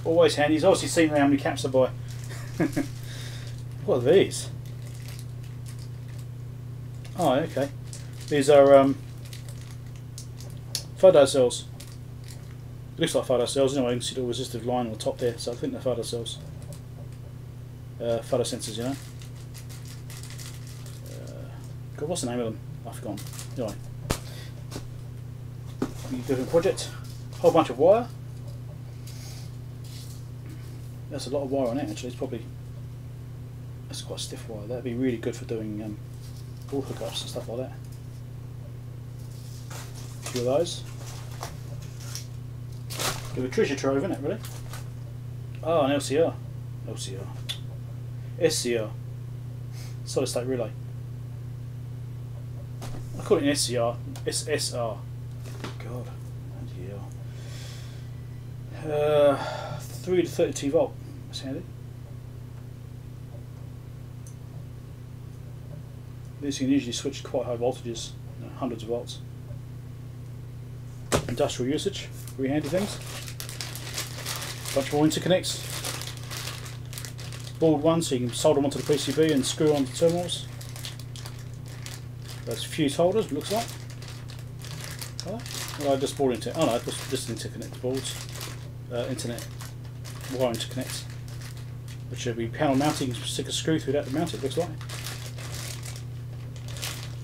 Always handy. He's obviously seen how many caps I buy. What are these? Oh, okay. These are photo cells. It looks like photo cells. Anyway, you can see the resistive line on the top there, so I think they're photo cells. Photo sensors, you know. God, what's the name of them? I've forgotten. Anyway, different project. Whole bunch of wire. That's a lot of wire on it. Actually, it's probably that's quite stiff wire. That'd be really good for doing board hookups and stuff like that. A few of those. Give a treasure trove, isn't it, really? Oh, an LCR. LCR. SCR. Solid state relay. I call it an SCR. SSR. God. Yeah. 3 to 32 volt. That's handy. These can usually switch quite high voltages, you know, hundreds of volts. Industrial usage. Very handy things. Bunch more interconnects. Board one, so you can solder them onto the PCB and screw onto the terminals. Those fuse holders, it looks like. Oh, well, just board interconnect. Oh no, just interconnect boards. Internet wire interconnects, which will be panel mounting. Stick a screw through that to mount it. Looks like.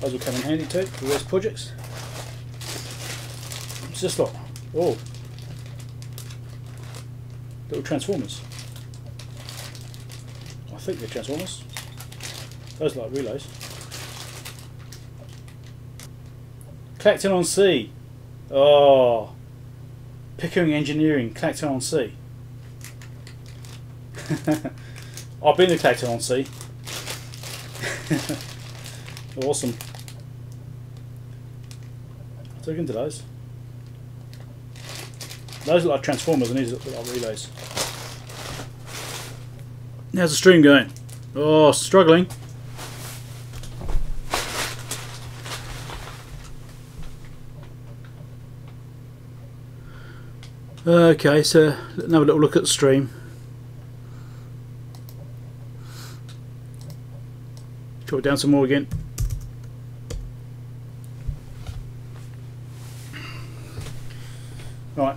Those will come in handy too for various projects. What's this lot? Oh, little transformers. I think they're transformers. Those are like relays. Clacton on Sea. Oh, Pickering Engineering, Clacton on Sea. I've been to Clacton on Sea. Awesome. Let's look into those. Those look like transformers and these look like relays. How's the stream going? Oh, struggling. Okay, so let's have a little look at the stream. Drop it down some more again. Right,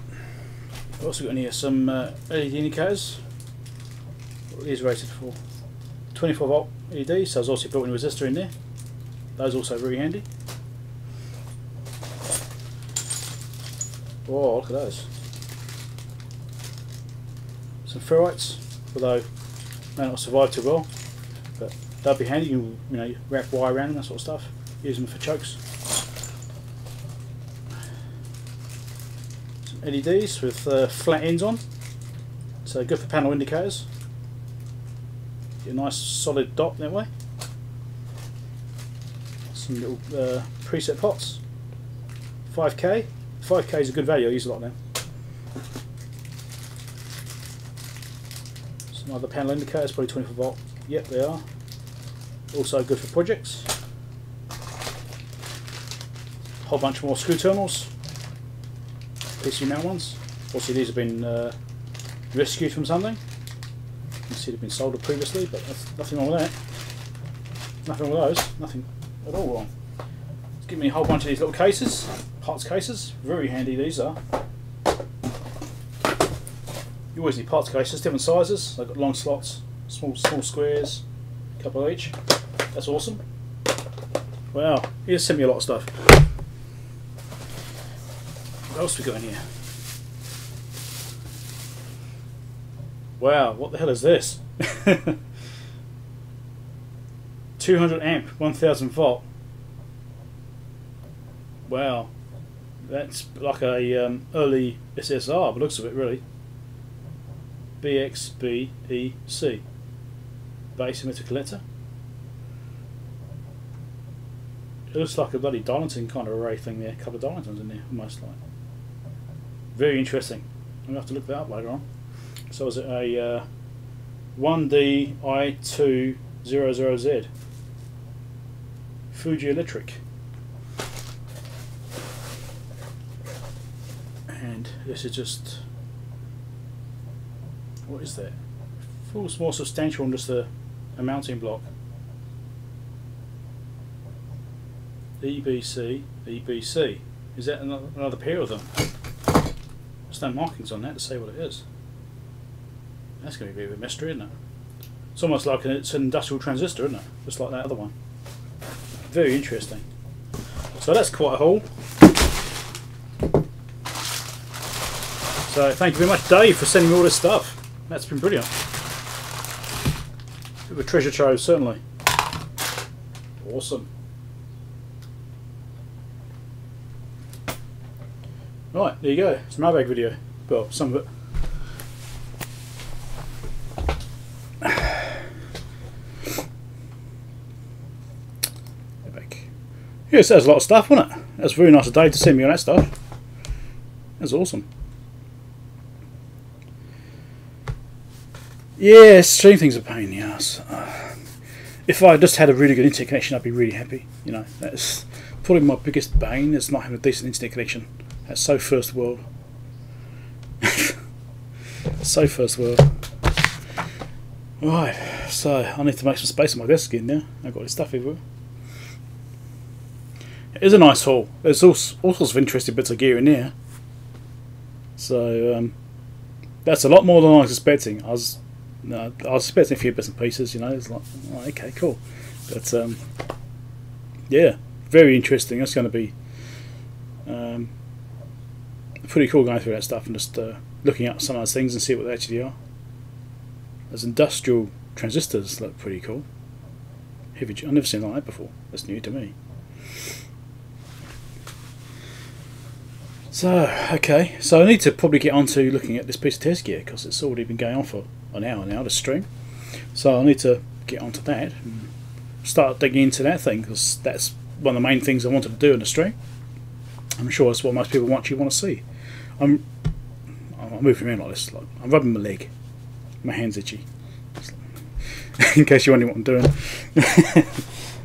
I've also got in here some LED indicators. What are these rated for? 24 volt LED, so there's also built-in resistor in there. Those are also very handy. Oh, look at those. Some ferrites, although may not survive too well, but they'll be handy. You know, you wrap wire around them, that sort of stuff. Use them for chokes. Some LEDs with flat ends on, so good for panel indicators. Get a nice solid dot that way. Some little preset pots. 5K. 5K is a good value. I use a lot now. Some other panel indicators, probably 24 volt. Yep, they are. Also good for projects. Whole bunch more screw terminals. PC mount ones. Obviously these have been rescued from something. You can see they've been soldered previously, but that's nothing wrong with that. Nothing wrong with those. Nothing at all wrong. It's given me a whole bunch of these little cases. Parts cases. Very handy these are. You always need parts cases, different sizes. They've got long slots, small squares, a couple of each. That's awesome. Wow, he just sent me a lot of stuff. What else we got in here? Wow, what the hell is this? 200 amp, 1000 volt. Wow, that's like a early SSR, but looks of it really. BXBEC, base emitter collector. It looks like a bloody Darlington kind of array thing there. A couple of Darlingtons in there, almost like. Very interesting. I'm gonna have to look that up later on. So is it a 1DI200Z? Fuji Electric. And this is just, what is that? Feels more substantial than just a mounting block. EBC, EBC. Is that another pair of them? There's no markings on that to say what it is. That's going to be a bit of a mystery, isn't it? It's almost like it's an industrial transistor, isn't it? Just like that other one. Very interesting. So that's quite a haul. So thank you very much, Dave, for sending me all this stuff. That's been brilliant. Bit of a treasure trove, certainly. Awesome. Right, there you go. It's a Mailbag video. Well, some of it. Yes, there's a lot of stuff, wasn't it? That's very nice of Dave to send me all that stuff. That's awesome. Yeah, stream things are a pain in the ass. If I just had a really good internet connection, I'd be really happy. You know, that's probably my biggest bane, is not having a decent internet connection. That's so first world. So first world. Right, so I need to make some space on my desk again now. I've got this stuff everywhere. It is a nice haul. There's all sorts of interesting bits of gear in there. So that's a lot more than I was expecting. I was expecting a few bits and pieces. You know, it's like, oh, okay, cool. But yeah, very interesting. That's going to be pretty cool going through that stuff and just looking at some of those things and see what they actually are. Those industrial transistors look pretty cool. Heavy. I've never seen like that before. That's new to me. So, okay, so I need to probably get on to looking at this piece of test gear because it's already been going on for an hour now, the stream. So I need to get onto that and start digging into that thing, because that's one of the main things I wanted to do in the stream. I'm sure that's what most people want to see. I'm moving around like this. Like, I'm rubbing my leg. My hand's itchy. In case you're wondering what I'm doing.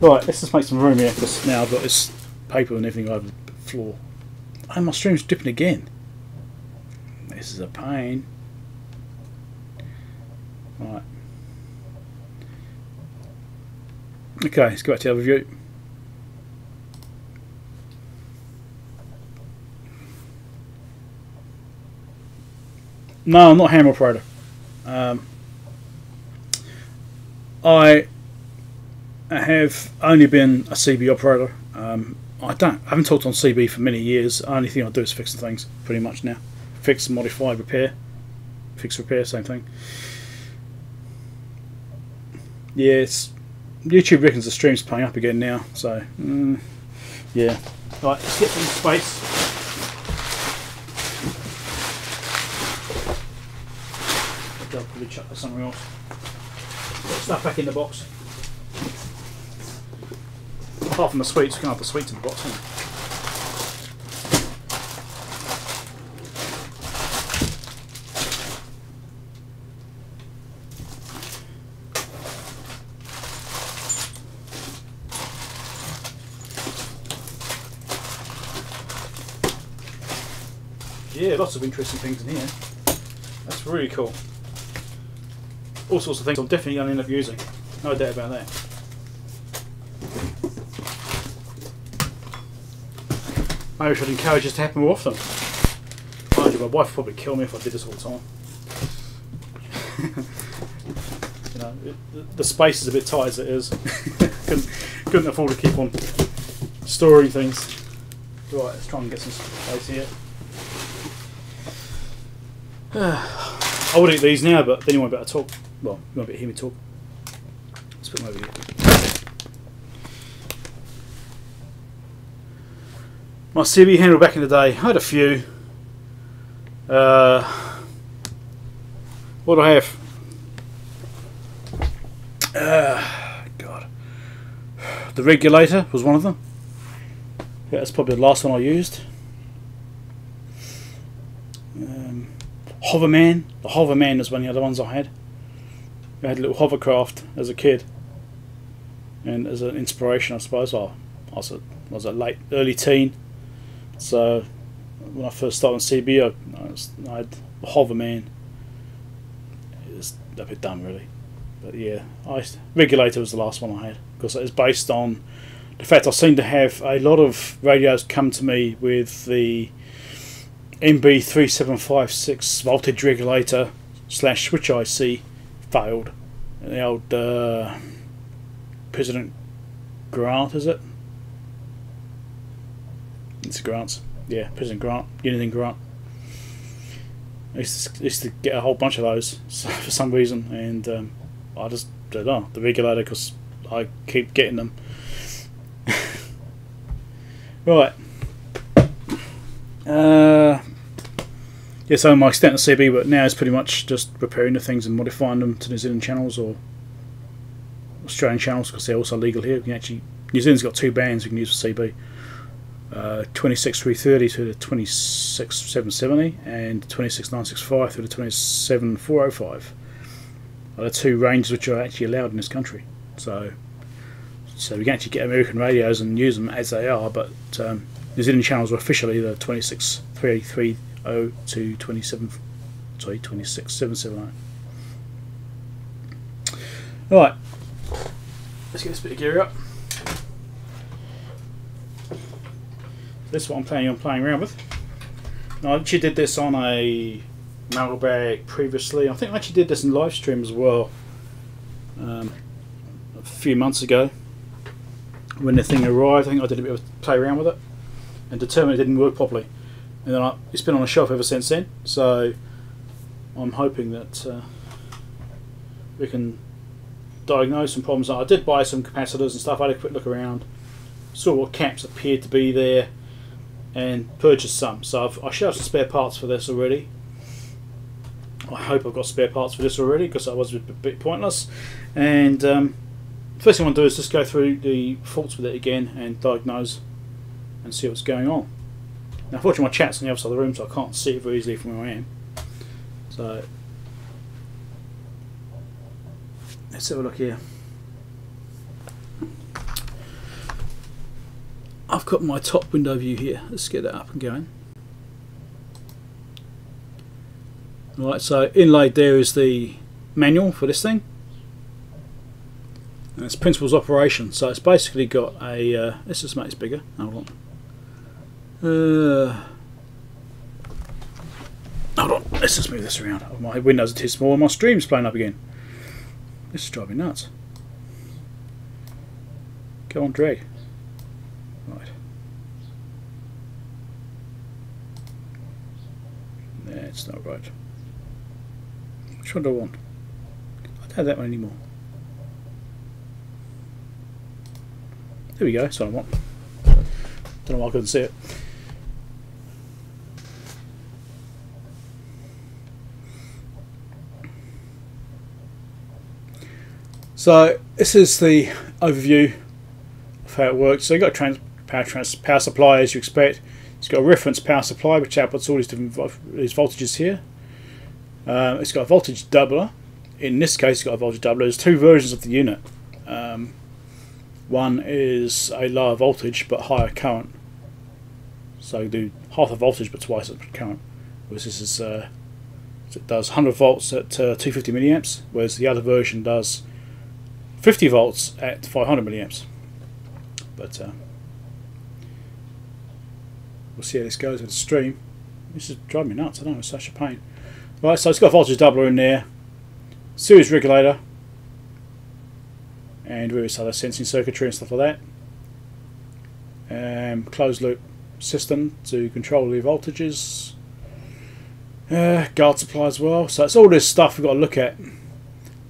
Right, let's just make some room here, because now I've got this paper and everything over the floor. And my stream's dipping again. This is a pain. Right. Okay, let's go back to the other view. No, I'm not a ham operator. I have only been a CB operator. I haven't talked on CB for many years. The only thing I do is fixing things, pretty much now. Fix, modify, repair. Fix, repair, same thing. Yeah, YouTube reckons the stream's playing up again now, so yeah. Right, let's get some space. I'll probably chuck that somewhere else. Put stuff back in the box. Apart from the sweets, you can have the sweets in the box, haven't you? Yeah, lots of interesting things in here. That's really cool. All sorts of things I'm definitely going to end up using. No doubt about that. Maybe I should encourage this to happen more often. Mind you, my wife would probably kill me if I did this all the time. You know, the space is a bit tight as it is. couldn't afford to keep on storing things. Right, let's try and get some space here. I would eat these now, but then you won't be able to talk. Well, you won't be able to hear me talk. Let's put them over here. My CB handle back in the day, I had a few. What do I have? God. The regulator was one of them. Yeah, that's probably the last one I used. Hoverman. The Hoverman was one of the other ones I had. I had a little hovercraft as a kid, and as an inspiration, I suppose. I was a early teen, so when I first started on CB, I had the Hoverman. It was a bit dumb, really, but yeah, regulator was the last one I had, because it was based on the fact I seem to have a lot of radios come to me with the MB3756 voltage regulator / switch IC failed. The old President Grant, is it? It's Grant's. Yeah, President Grant, Unity Grant. I used to get a whole bunch of those for some reason, and I just don't know the regulator, because I keep getting them. Right. Yeah, so my extent of CB, but now is pretty much just repairing the things and modifying them to New Zealand channels or Australian channels, because they're also legal here. You can actually, New Zealand's got 2 bands you can use for CB, 26330 to the 26770 and 26965 through the 27405 are the 2 ranges which are actually allowed in this country. So we can actually get American radios and use them as they are, but New Zealand channels are officially the 26330 to 26770. Right, let's get this bit of gear up. This is what I'm planning on playing around with. Now, I actually did this on a Mailbag previously. I think I actually did this in live stream as well a few months ago. When the thing arrived, I think I did a bit of play around with it and determined it didn't work properly. And then it's been on a shelf ever since then, so I'm hoping that we can diagnose some problems. I did buy some capacitors and stuff. I had a quick look around, saw what caps appeared to be there, and purchased some. So I should have some spare parts for this already. I hope I've got spare parts for this already, because that was a bit pointless. And first thing I want to do is just go through the faults with it again and diagnose and see what's going on. Now, unfortunately, my chat's on the other side of the room, so I can't see it very easily from where I am. So let's have a look here. I've got my top window view here. Let's get that up and going. Right, so inlaid there is the manual for this thing. And it's principles operation. So it's basically got a. Let's just make this bigger. Hold on. Hold on, let's just move this around. Oh, my windows are too small and my stream's playing up again. This is driving me nuts. Go on, drag. Right. That's not right. Which one do I want? I don't have that one anymore. There we go, that's what I want. Don't know why I couldn't see it. So this is the overview of how it works. So you've got a power supply as you expect. It's got a reference power supply which outputs all these different voltages here. It's got a voltage doubler. In this case it's got a voltage doubler. There's two versions of the unit. One is a lower voltage but higher current. So you do half the voltage but twice the current. Whereas this is it does 100 volts at 250 milliamps, whereas the other version does 50 volts at 500 milliamps. But we'll see how this goes with the stream. This is driving me nuts. I don't know, it's such a pain. Right, so it's got a voltage doubler in there, series regulator, and various other sensing circuitry and stuff like that. Closed loop system to control the voltages. Guard supply as well. So it's all this stuff we've got to look at.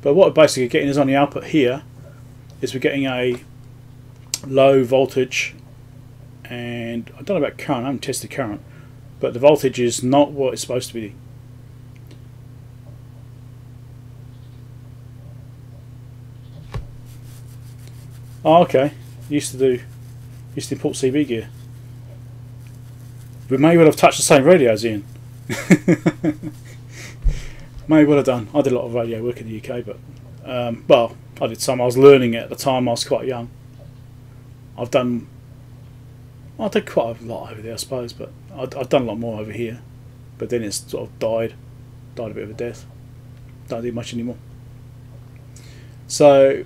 But what we're basically getting is on the output here is we're getting a low voltage, and I don't know about current, I haven't tested current, but the voltage is not what it's supposed to be. Oh, okay. Used to import CB gear. We may well have touched the same radios, Ian. May well have done. I did a lot of radio work in the UK, but well, I did some. I was learning it at the time. I was quite young. I did quite a lot over there, I suppose, but I've done a lot more over here. But then it's sort of died a bit of a death. Don't do much anymore. So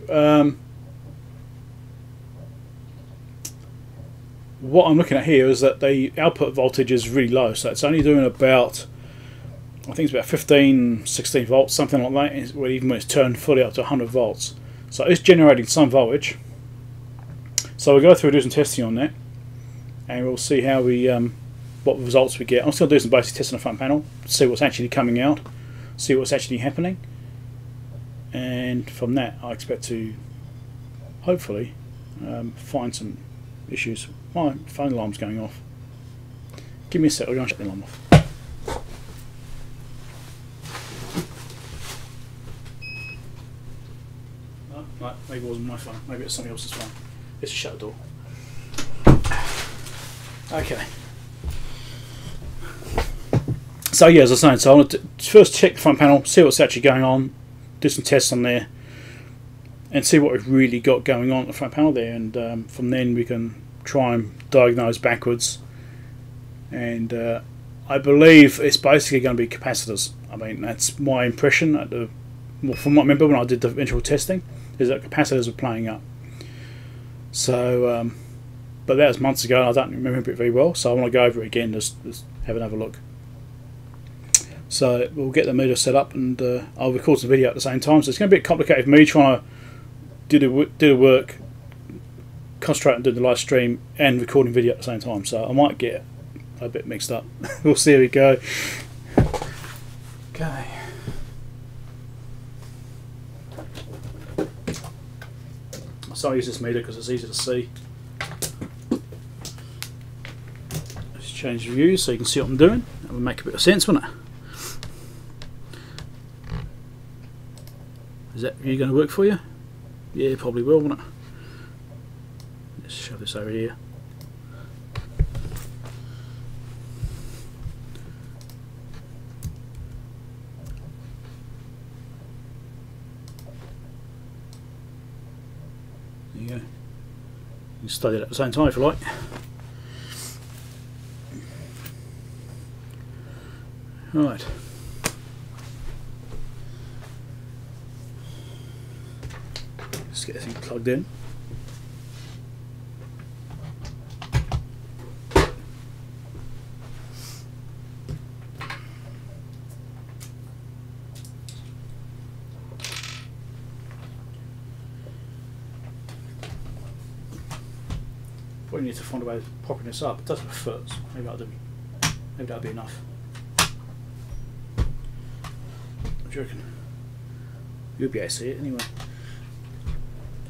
what I'm looking at here is that the output voltage is really low, so it's only doing about, I think it's about 15, 16 volts, something like that, even when it's turned fully up to 100 volts. So it's generating some voltage. So we'll go through and do some testing on that, and we'll see how we what results we get. I'm still doing some basic tests on the front panel, see what's actually coming out, see what's actually happening, and from that I expect to hopefully find some issues. My phone alarm's going off. Give me a sec, I'll go and shut the alarm off. No, maybe it wasn't my phone, maybe it's somebody else's phone. Let's just shut the door. Okay. So yeah, as I was saying, so I want to first check the front panel, see what's actually going on, do some tests on there, and see what we've really got going on at the front panel there, and from then we can try and diagnose backwards. And I believe it's basically going to be capacitors. I mean, that's my impression. From what I remember when I did the initial testing, is that capacitors were playing up. So, but that was months ago, and I don't remember it very well. So I want to go over it again, just have another look. So we'll get the meter set up, and I'll record some video at the same time. So it's going to be a bit complicated for me trying to do the work, concentrate on doing the live stream and recording video at the same time. So I might get a bit mixed up. We'll see how we go. Okay. So I use this meter because it's easy to see. Let's change the view so you can see what I'm doing. That would make a bit of sense, wouldn't it? Is that view going to work for you? Yeah, probably will, won't it? Let's shove this over here. There you go. You can study it at the same time if you like. Right. Let's get this thing plugged in. We need to find a way of popping this up. It doesn't fit. Maybe that'll be enough. What do you reckon? You'll be able to see it anyway.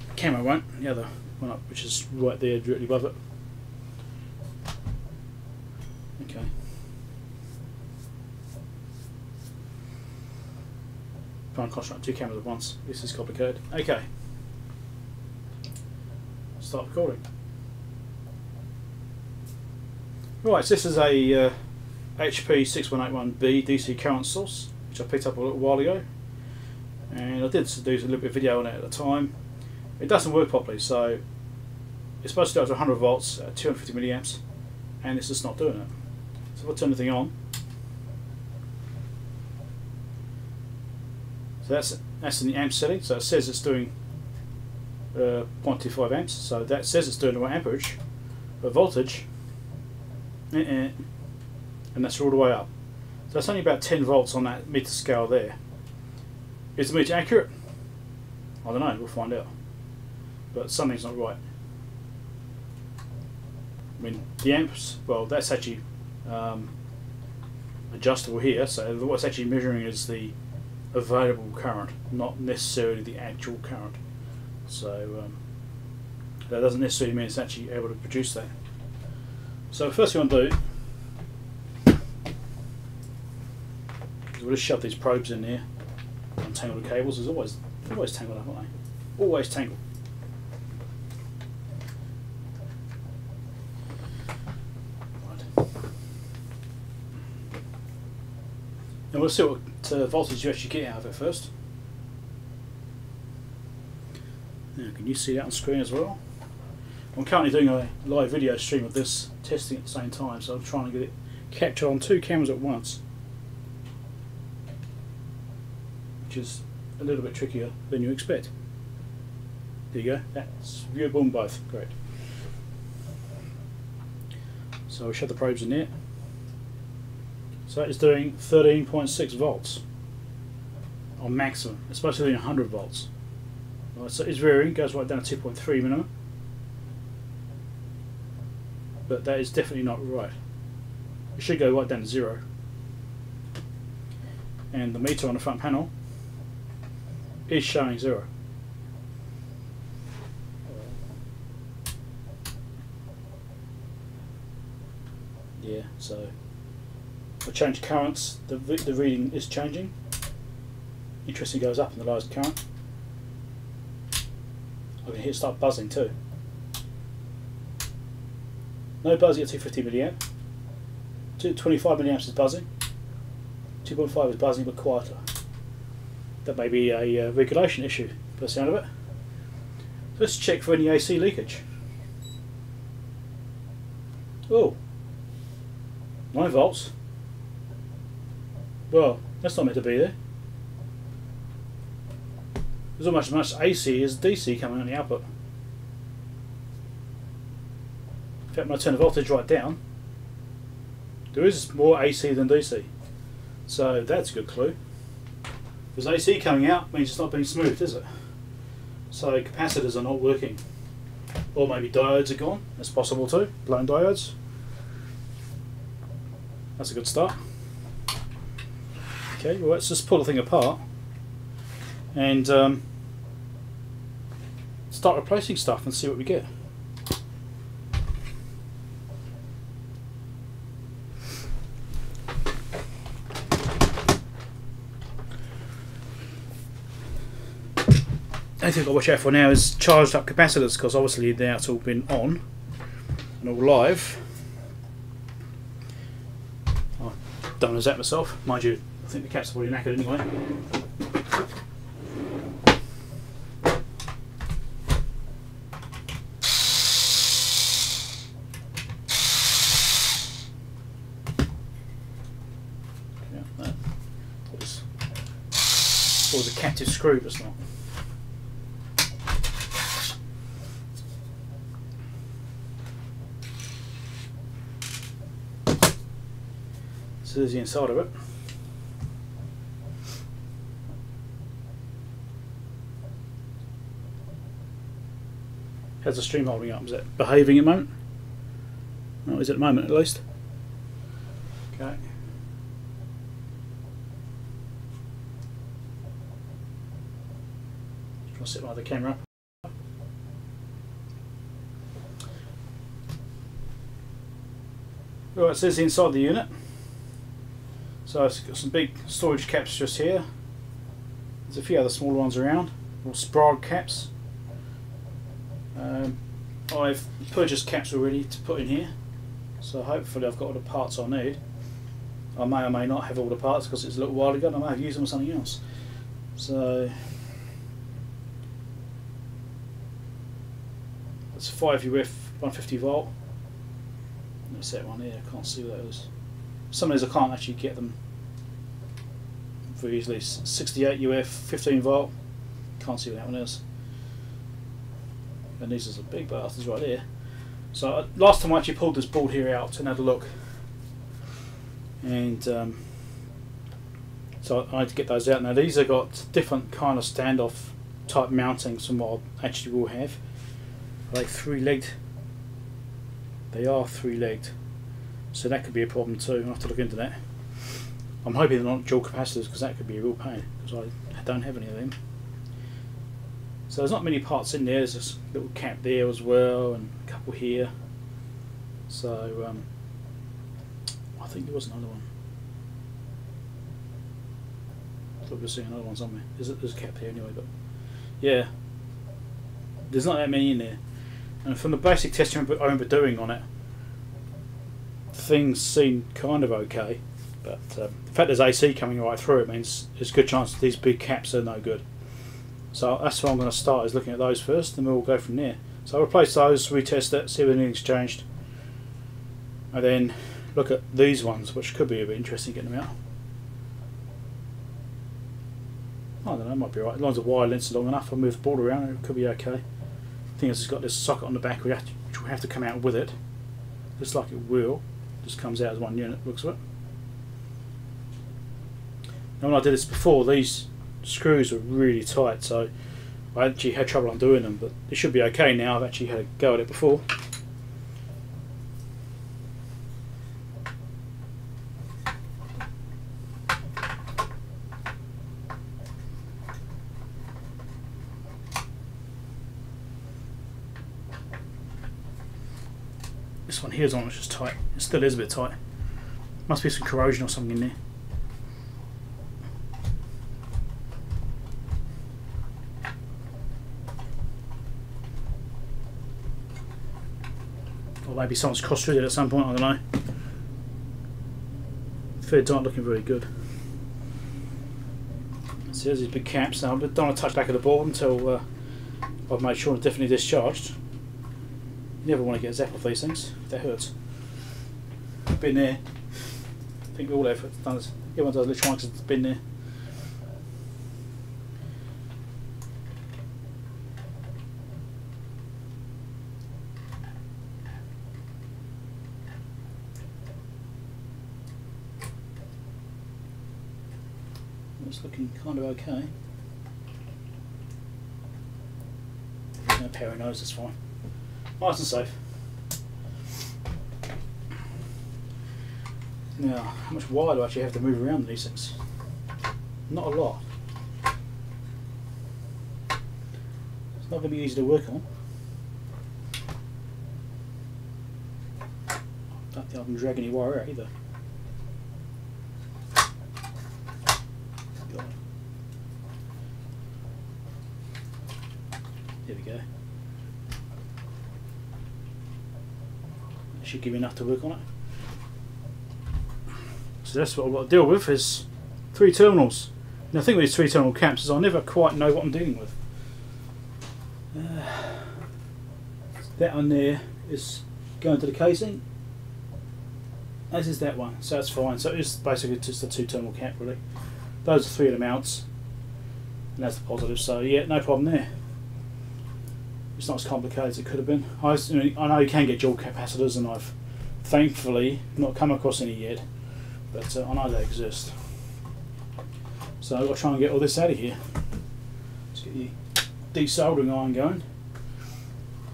The camera won't. The other one up, which is right there, directly above it. Okay. Trying to concentrate on two cameras at once. This is complicated. Okay. Start recording. Right, so this is a HP6181B DC current source, which I picked up a little while ago, and I did do a little bit of video on it at the time. It doesn't work properly, so it's supposed to go up to 100 volts at 250 milliamps, and it's just not doing it. So if I turn the thing on, so that's in the amp setting, so it says it's doing 0.25 amps, so that says it's doing the right amperage, but voltage, and that's all the way up. So that's only about 10 volts on that meter scale there. Is the meter accurate? I don't know, we'll find out. But something's not right. I mean, the amps, well, that's actually adjustable here, so what's actually measuring is the available current, not necessarily the actual current. So that doesn't necessarily mean it's actually able to produce that. So first thing I want to do is we'll just shove these probes in there, untangle the cables. There's always tangled up, aren't they? Always tangled. Right. And we'll see what voltage you actually get out of it first. Now, can you see that on screen as well? I'm currently doing a live video stream of this, testing at the same time, so I'm trying to get it captured on two cameras at once, which is a little bit trickier than you expect. There you go, that's viewable on both, great. So we'll shove the probes in there. So it's doing 13.6 volts on maximum. It's supposed to be doing 100 volts. Right, so it's varying, goes right down to 2.3 minimum. But that is definitely not right. It should go right down to 0. And the meter on the front panel is showing 0. Yeah, so I change currents, the reading is changing. Interesting, goes up in the lowest current. I can hear it start buzzing too. No buzzing at 250 milliamp. 225 milliamps is buzzing. 2.5 is buzzing but quieter. That may be a regulation issue by the sound of it. Let's check for any AC leakage. Oh, 9 volts. Well, that's not meant to be there. There's almost as much AC as DC coming on the output. In fact, when I turn the voltage right down, there is more AC than DC. So that's a good clue. There's AC coming out, means it's not being smoothed, is it? So capacitors are not working. Or maybe diodes are gone, that's possible too, blown diodes. That's a good start. Okay, well let's just pull the thing apart and start replacing stuff and see what we get. only thing I've got to watch out for now is charged up capacitors, because obviously now it's all been on and all live. I've done that myself, mind you. I think the caps are probably knackered anyway. Or the captive screw, but it's not. So there's the inside of it. How's the stream holding up? Is it behaving at the moment? No, is it at the moment at least? Okay. I'll set my other camera up. Right, so there's the inside of the unit. So it's got some big storage caps just here. There's a few other smaller ones around, all spiral caps. I've purchased caps already to put in here, so hopefully I've got all the parts I need. I may or may not have all the parts because it's a little while ago and I may have used them on something else. So it's 5 UF 150 volt. Let's set one here, I can't see what that is. Some of these I can't actually get them very easily. 68 UF 15 volt, can't see what that one is. And these are some big bastards right here. So last time I actually pulled this board here out and had a look. And so I had to get those out. Now these have got different kind of standoff type mountings from what I actually will have. Are they 3-legged? They are 3-legged, so that could be a problem too. I'll have to look into that. I'm hoping they're not dual capacitors, because that could be a real pain, because I don't have any of them. So there's not many parts in there. There's this little cap there as well, and a couple here. So I think there was another one. I thought we were seeing another one somewhere. There's a cap here anyway, but yeah, there's not that many in there. And from the basic testing I remember doing on it, things seem kind of okay, but the fact there's AC coming right through it means there's a good chance that these big caps are no good. So that's what I'm going to start, is looking at those first, and we'll go from there. So I'll replace those, retest it, see if anything's changed, and then look at these ones, which could be a bit interesting getting them out. I don't know, it might be alright. As long as the wire length's long enough, I'll move the board around and it could be okay. The thing is, it's got this socket on the back which will have to come out with it, just like it will. Just comes out as one unit, looks like it. Now when I did this before, these screws were really tight, so I actually had trouble undoing them, but it should be okay now. I've actually had a go at it before. This one here's on, which is tight. It still is a bit tight. Must be some corrosion or something in there. Or maybe someone's crossed through it at some point, I don't know. Threads aren't looking very good. So there's these big caps. Now I don't want to touch back of the board until I've made sure it's definitely discharged. You never want to get a zap off these things, that hurts. Been there. I think we all have done this. Everyone does electronics, it's been there. It's looking kind of okay. There's no power nose, that's fine. Nice and safe. Now, how much wire do I actually have to move around these things? Not a lot. It's not going to be easy to work on. I don't think I can drag any wire out either. Here we go. That should give me enough to work on it. So that's what I've got to deal with, is 3 terminals. Now the thing with these 3 terminal caps is I never quite know what I'm dealing with. That one there is going to the casing, as is that one, so that's fine. So it's basically just a 2 terminal cap really. Those are 3 of the mounts, and that's the positive, so yeah, no problem there. It's not as complicated as it could have been. I know you can get dual capacitors, and I've thankfully not come across any yet, but I know they exist. So I've got to try and get all this out of here. Let's get the desoldering iron going.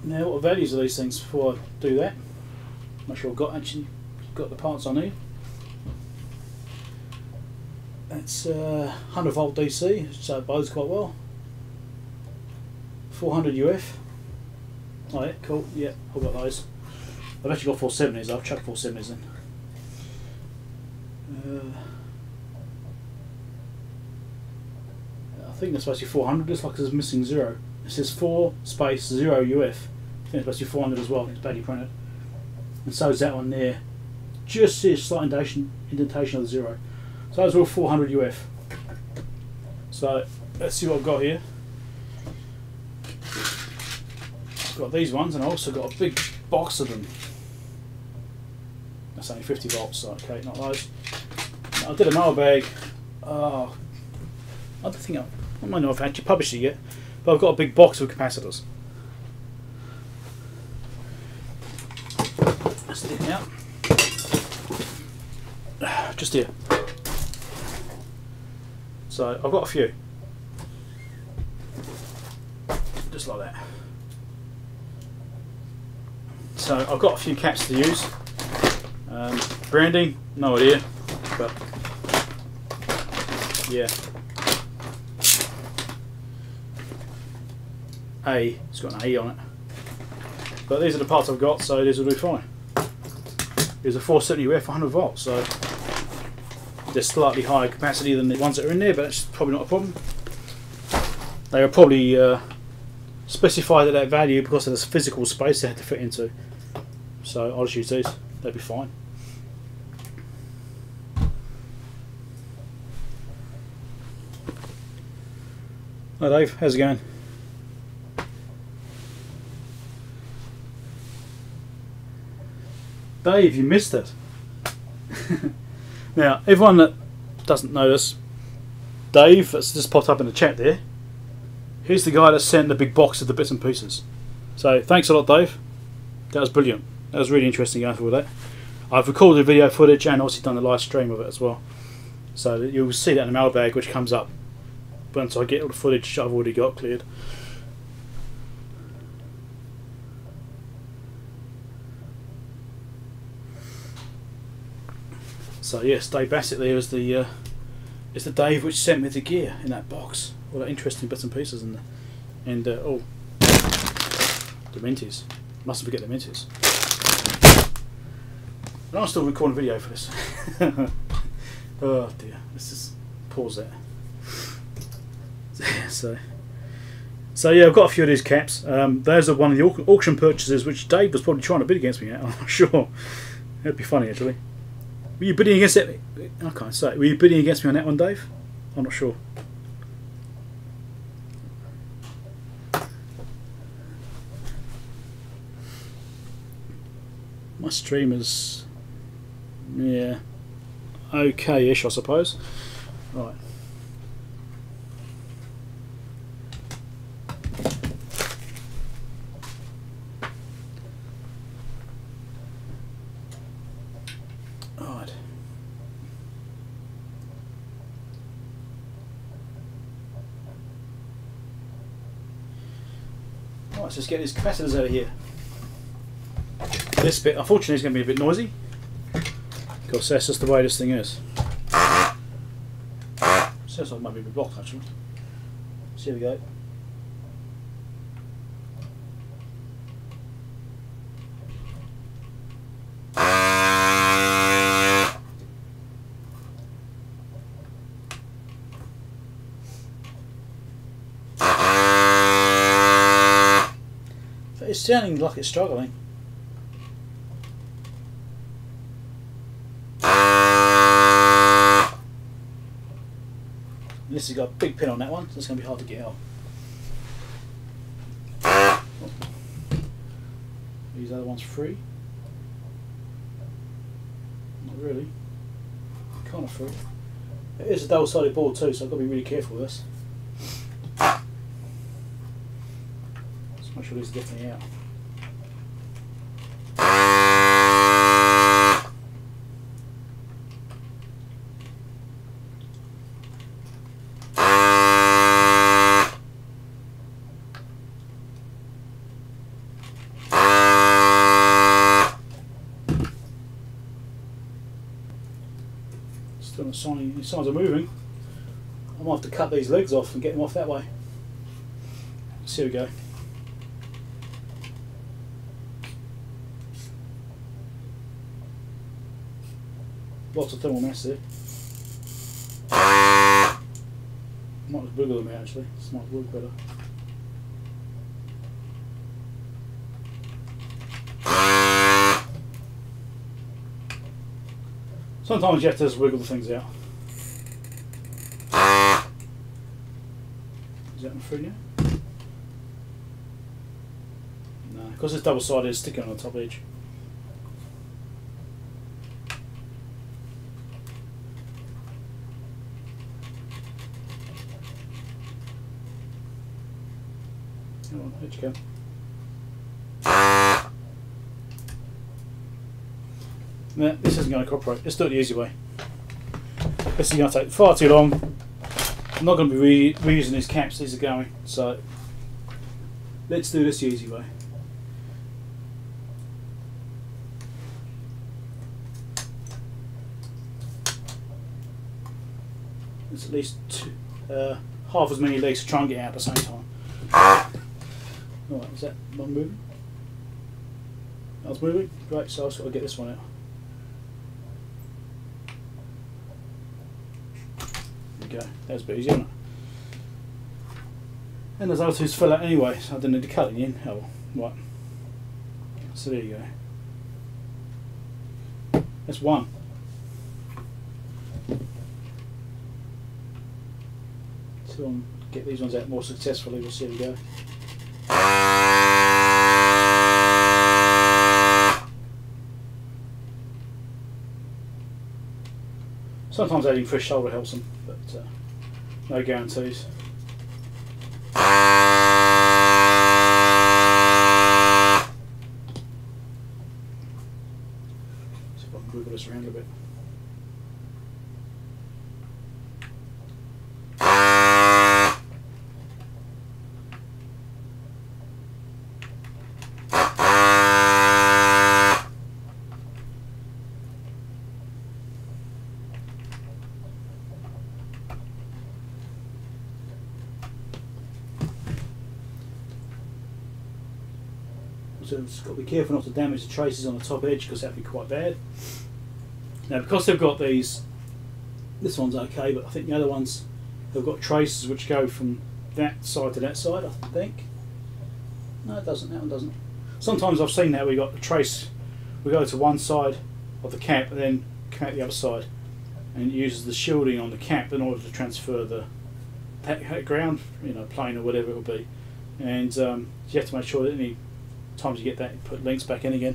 Now, what values are these things before I do that? I'm not sure I've got the parts I need. That's 100 volt DC, so it bodes quite well. 400 UF. Oh yeah, cool. Yeah, I've got those. I've actually got 470s. I've chucked 470s in. I think that's supposed to be 400. Looks like it's missing 0. It says 4 space 0 UF. I think it's supposed to be 400 as well. It's badly printed. And so is that one there. Just see a slight indentation of the 0. So those are all 400 UF. So let's see what I've got here. I've got these ones, and I also got a big box of them. That's only 50 volts, so okay, not those. I did a mailbag. I don't think I might not have actually published it yet, but I've got a big box of capacitors. Let's take it out. Just here. So I've got a few. Just like that. So I've got a few caps to use. Branding, no idea, but yeah. It's got an A on it. But these are the parts I've got, so these will do fine. There's a 470 UF 100 volts, so they're slightly higher capacity than the ones that are in there, but that's probably not a problem. They are probably specified at that value because of the physical space they had to fit into. So I'll just use these, they'll be fine. Hi Dave, how's it going? Dave, you missed it. Now, everyone that doesn't know this, Dave, that's just popped up in the chat there. Here's the guy that sent the big box of the bits and pieces. So, thanks a lot, Dave. That was brilliant. That was really interesting going through that. I've recorded video footage and also done a live stream of it as well. So, you'll see that in the mailbag, which comes up once I get all the footage I've already got cleared. So yes, Dave Bassett there is the Dave which sent me the gear in that box. All the interesting bits and pieces and oh, the Mentis. Mustn't forget the Mentis. And I'm still recording video for this. Oh dear, let's just pause that. So yeah, I've got a few of these caps. Those are one of the auction purchases which Dave was probably trying to bid against me at. I'm not sure. It'd be funny actually. Were you bidding against it? I can't say. Were you bidding against me on that one, Dave? I'm not sure. My stream is, yeah, okay-ish, I suppose. Right. Let's just get these capacitors out of here. This bit, unfortunately, is going to be a bit noisy because that's just the way this thing is. Sounds like it might be blocked actually. So here we go. It's sounding like it's struggling. This has got a big pin on that one, so it's going to be hard to get out. These other ones free. Not really. Kind of free. It is a double-sided board too, so I've got to be really careful with this. Let's make sure these are definitely out. Still not signing. These signs are moving. I might have to cut these legs off and get them off that way. So here we go. Lots of thermal mass there. Might just wiggle them out actually. This might work better. Sometimes you have to just wiggle the things out. Is that one through now? No, because it's double sided, it's sticking on the top edge. Come on, edge go. No, this isn't going to cooperate. Let's do it the easy way. This is going to take far too long. I'm not going to be reusing these caps, these are going. So let's do this the easy way. There's at least half as many legs to try and get out at the same time. Alright, is that one moving? That's moving? Great, so I've got to get this one out. Go. That was a bit easy, wasn't it? And those other two fell out anyway, so I didn't need to cut it in. Oh, right. So there you go. That's one. So I'll get these ones out more successfully. We'll see how we go. Sometimes adding fresh solder helps them, but no guarantees. See if I can wiggle this around a bit. So just got to be careful not to damage the traces on the top edge because that would be quite bad. Now because they've got these, this one's okay, but I think the other ones have got traces which go from that side to that side, I think. No, it doesn't, that one doesn't. Sometimes I've seen that we got the trace, we go to one side of the cap and then come out the other side, and it uses the shielding on the cap in order to transfer the ground, you know, plane or whatever it will be. And you have to make sure that any times you get that, you put links back in again.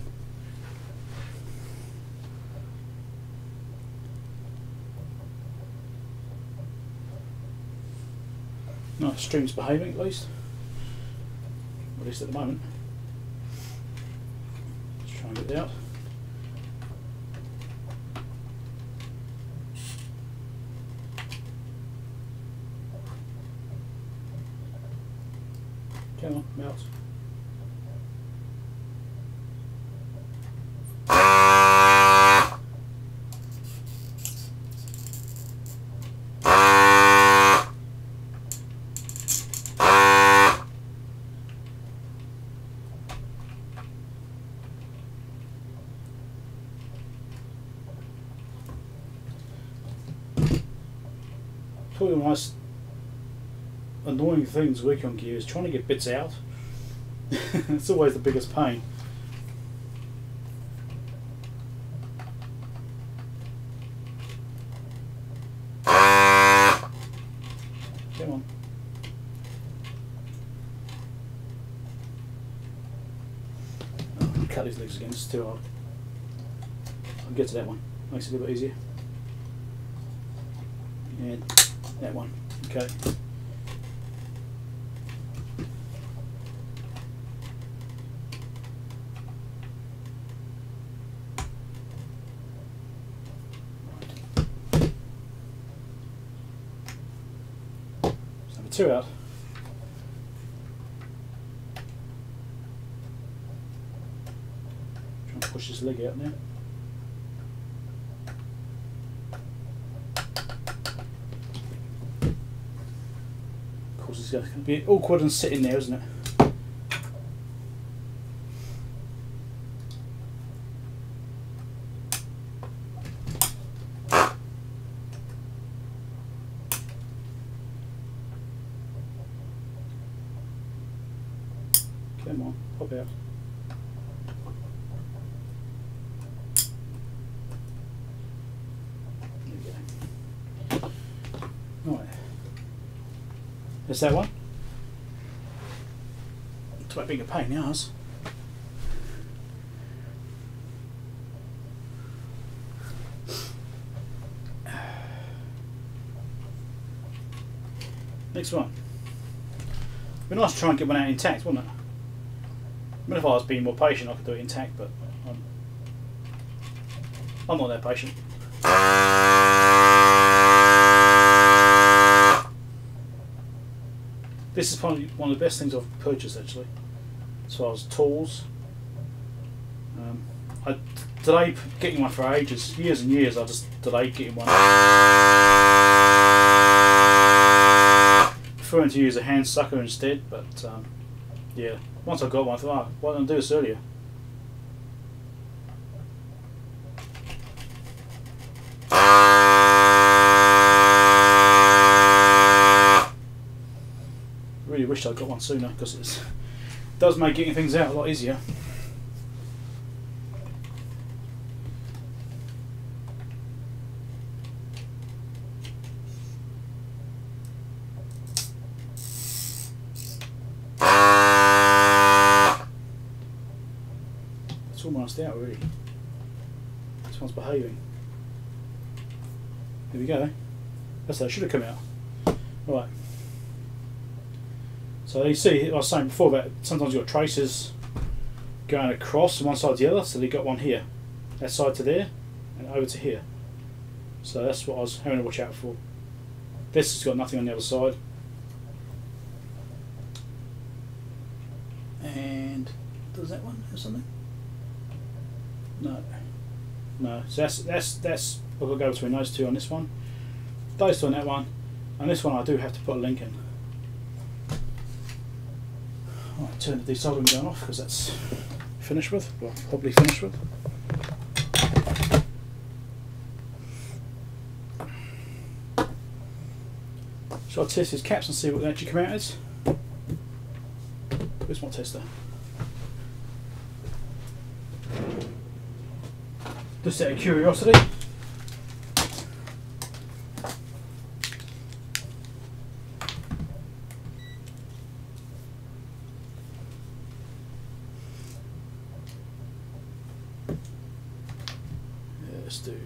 Nice, stream's behaving at least at the moment. Let's try and get it out. Come on, melt. Probably the most annoying things working on gear is trying to get bits out It's always the biggest pain. Come on. Oh, cut these legs again, it's too hard. I'll get to that one. Makes it a little bit easier. And that one. Okay. Number 2 out. Try and push this leg out now. Of course, it's going to be awkward and sitting there, isn't it? Come on, pop out. There we go. Right. There's that one. It's about being a pain in the arse. Next one. It'd be nice to try and get one out intact, wouldn't it? I mean, if I was being more patient, I could do it intact, but I'm not that patient. This is probably one of the best things I've purchased, actually, as far as tools. I delayed getting one for ages, years and years. I just delayed getting one. Preferring to use a hand sucker instead, but yeah. Once I got one, I thought, oh, why didn't I do this earlier? Really wished I got one sooner, because it does make getting things out a lot easier. It's almost out already. This one's behaving. There we go. That's how it should have come out. Right. So you see, I was saying before that sometimes you've got traces going across from one side to the other, so you got one here. That side to there, and over to here. So that's what I was having to watch out for. This has got nothing on the other side. And does that one have something? No. No. So that's what will go between those two on this one. Those two on that one. And this one I do have to put a link in. Right, turn the desoldering gun off because that's finished with. Well, probably finished with. Shall I test his caps and see what they actually come out as? Where's my tester? Just out of curiosity. Let's do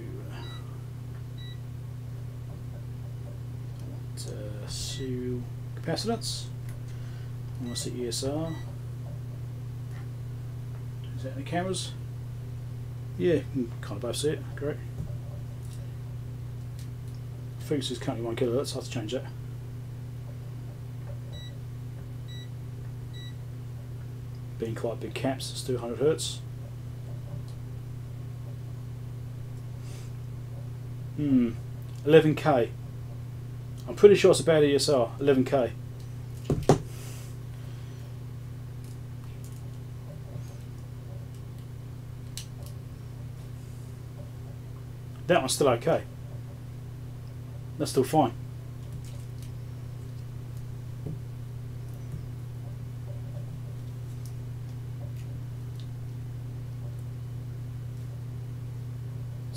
serial capacitance. I want to see ESR. Is that in the cameras? Yeah, you can kind of both see it. Great. Frequency is currently 1 kHz. I have to change that. Being quite big caps, it's 200 Hz. 11K. I'm pretty sure it's about ESR. 11K. That one's still okay. That's still fine.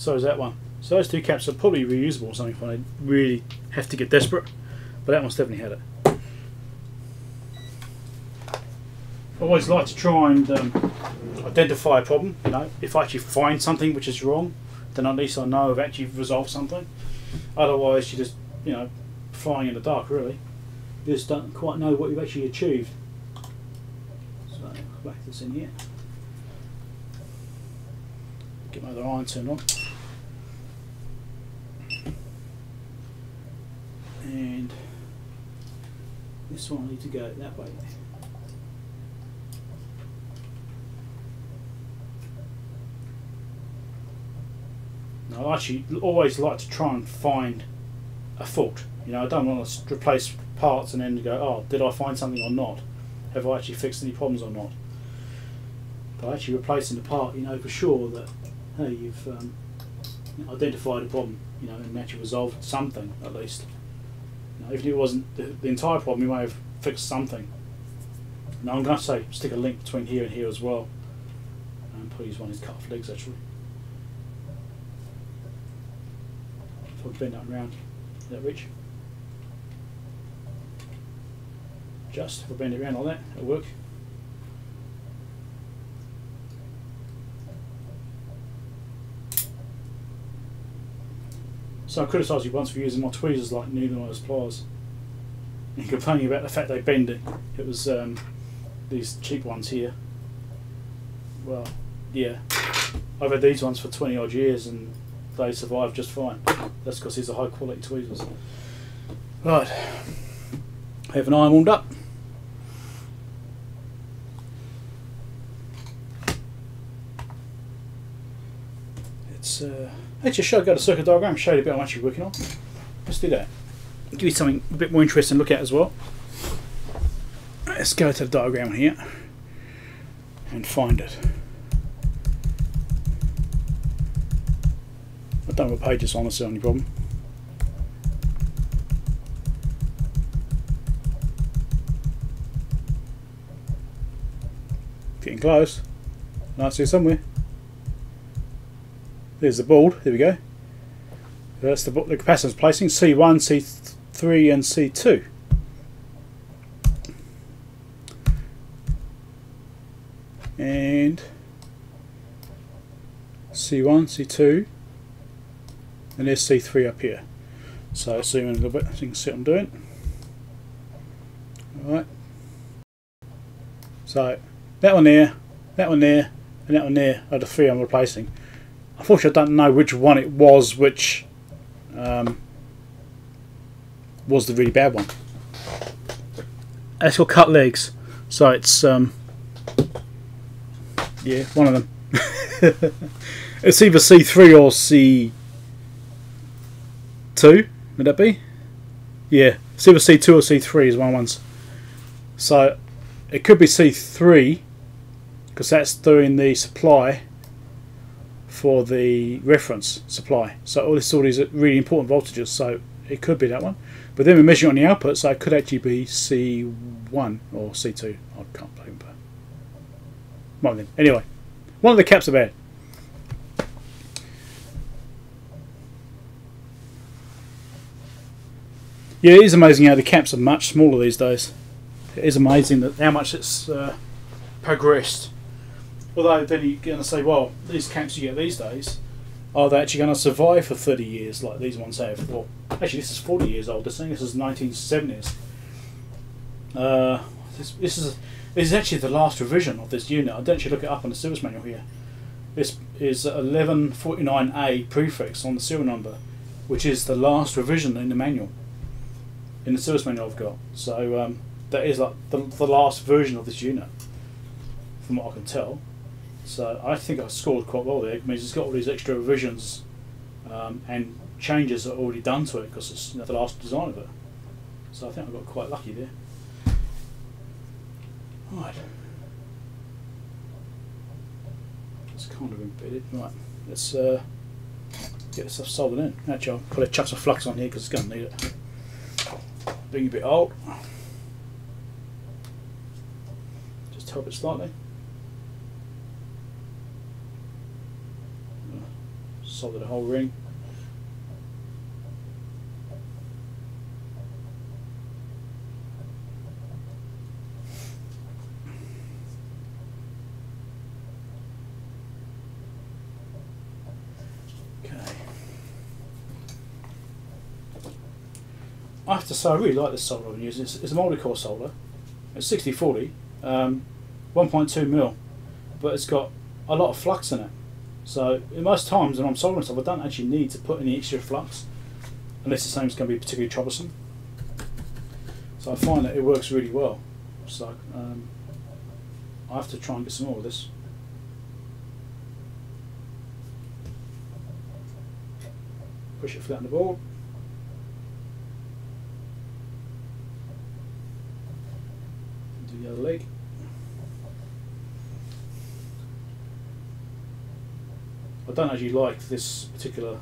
so is that one. So those two caps are probably reusable or something if I really have to get desperate, but that one's definitely had it. I always like to try and identify a problem. You know, if I actually find something which is wrong, then at least I know I've actually resolved something. Otherwise, you're just, you know, flying in the dark. Really, you just don't quite know what you've actually achieved. So, whack this in here. Get my other iron turned on. And this one I need to go that way. Now, I actually always like to try and find a fault. You know, I don't want to replace parts and then go, oh, did I find something or not? Have I actually fixed any problems or not? By actually replacing the part, you know for sure that, hey, you've identified a problem, you know, and actually resolved something at least. You know, even if it wasn't the entire problem, you may have fixed something. Now I'm going to say stick a link between here and here as well. And probably use one of these cut off legs actually. If I bend that around, is that reach? Just if I bend it around like that, it'll work. So I criticised you once for using my tweezers like needle-nose pliers and complaining about the fact they bend it. It was these cheap ones here. Well, yeah, I've had these ones for 20 odd years and they survive just fine. That's because these are high quality tweezers. Right, have an iron warmed up. It's actually, should I go to circuit diagram and show you a bit how much you're working on? Let's do that. Give you something a bit more interesting to look at as well. Let's go to the diagram here and find it. I don't know what page it's on, that's the only problem. Getting close. Nice here somewhere. There's the board, there we go. That's the capacitance placing, C1, C3 and C2. And C1, C2, and there's C3 up here. So zoom in a little bit so you can see what I'm doing. Alright. So that one there, and that one there are the three I'm replacing. Unfortunately, I don't know which one it was, which was the really bad one. It's got cut legs, so it's yeah, one of them. It's either C3 or C2. Would that be? Yeah, it's either C2 or C3 is one of the ones. So it could be C3 because that's doing the supply for the reference supply. So all these are really important voltages, so it could be that one. But then we're measuring on the output, so it could actually be C1 or C2. I can't remember. One of them. Anyway, one of the caps are bad. Yeah, it is amazing how the caps are much smaller these days. It is amazing that how much it's progressed. Although then you're going to say, well, these caps you get these days, are they actually going to survive for 30 years like these ones have? Well, actually this is 40 years old. This is 1970s. This is actually the last revision of this unit. I don't actually look it up on the service manual here. This is 1149A prefix on the serial number, which is the last revision in the manual, in the service manual I've got. So that is like the last version of this unit, from what I can tell. So I think I scored quite well there. It means it's got all these extra revisions and changes that are already done to it because it's the last design of it. So I think I got quite lucky there. Right. It's kind of embedded. Right. Let's get this stuff soldered in. Actually, I'll probably chuck some flux on here because it's going to need it. Being a bit old. Just help it slightly. solder the whole ring. I have to say I really like this solder I'm using. It's a multi-core solder. It's 6040, 1.2mm, but it's got a lot of flux in it. So most times when I'm soldering stuff, I don't actually need to put any extra flux unless the same's going to be particularly troublesome. So I find that it works really well. So I have to try and get some more of this. Push it flat on the board. The other leg. I don't actually like this particular